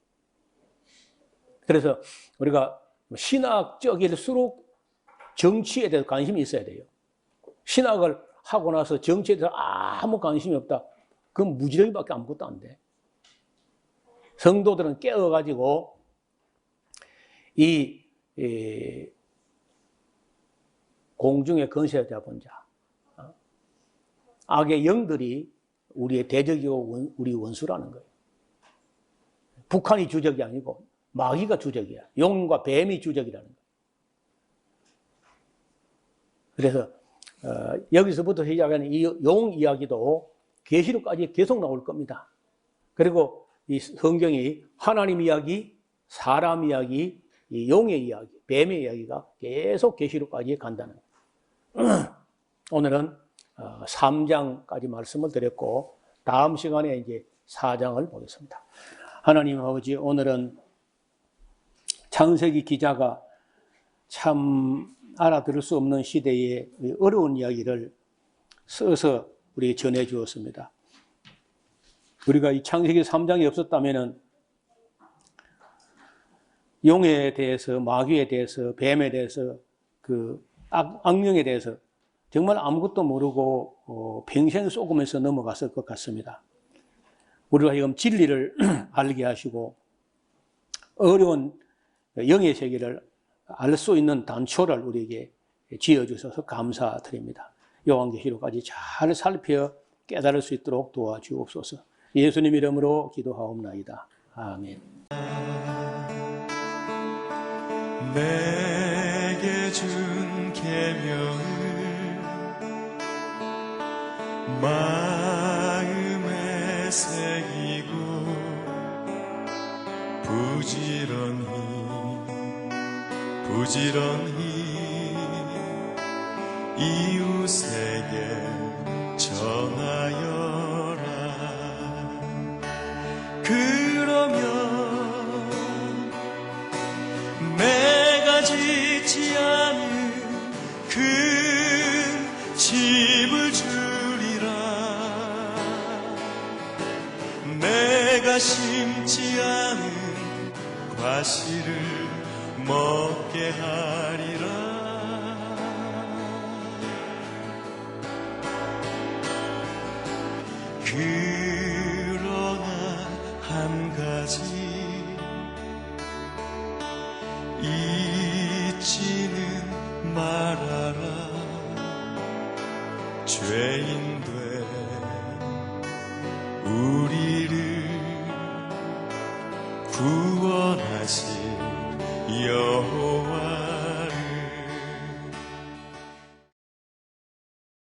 그래서 우리가 신학적일수록 정치에 대해서 관심이 있어야 돼요. 신학을 하고 나서 정치에 대해서 아무 관심이 없다. 그건 무지렁이밖에 아무것도 안 돼. 성도들은 깨어가지고 이 공중의 건세를 잡은 자, 악의 영들이 우리의 대적이고 우리 원수라는 거예요. 북한이 주적이 아니고 마귀가 주적이야. 용과 뱀이 주적이라는 거예요. 그래서 여기서부터 시작하는 이 용 이야기도 계시록까지 계속 나올 겁니다. 그리고 이 성경이 하나님 이야기, 사람 이야기, 이 용의 이야기, 뱀의 이야기가 계속 계시록까지 간다는 거예요. 오늘은 3장까지 말씀을 드렸고, 다음 시간에 이제 4장을 보겠습니다. 하나님 아버지, 오늘은 창세기 기자가 참 알아들을 수 없는 시대의 어려운 이야기를 써서 우리에게 전해 주었습니다. 우리가 이 창세기 3장이 없었다면 용에 대해서, 마귀에 대해서, 뱀에 대해서, 그 악령에 대해서 정말 아무것도 모르고 평생 속으면서 넘어갔을 것 같습니다. 우리가 지금 진리를 알게 하시고 어려운 영의 세계를 알 수 있는 단초를 우리에게 지어주셔서 감사드립니다. 요한계시록까지 잘 살펴 깨달을 수 있도록 도와주옵소서. 예수님 이름으로 기도하옵나이다. 아멘. 내게 준 계명을 마음에 새기고 부지런히 이웃에게 전하여라. 그러면 내가 짓지 않은 큰 집을 주리라. 내가 심지 않은 과실을 먹게 하리라. 그러나 한 가지 잊지는 말아라. 죄인 된 우리를 구원하신 여호와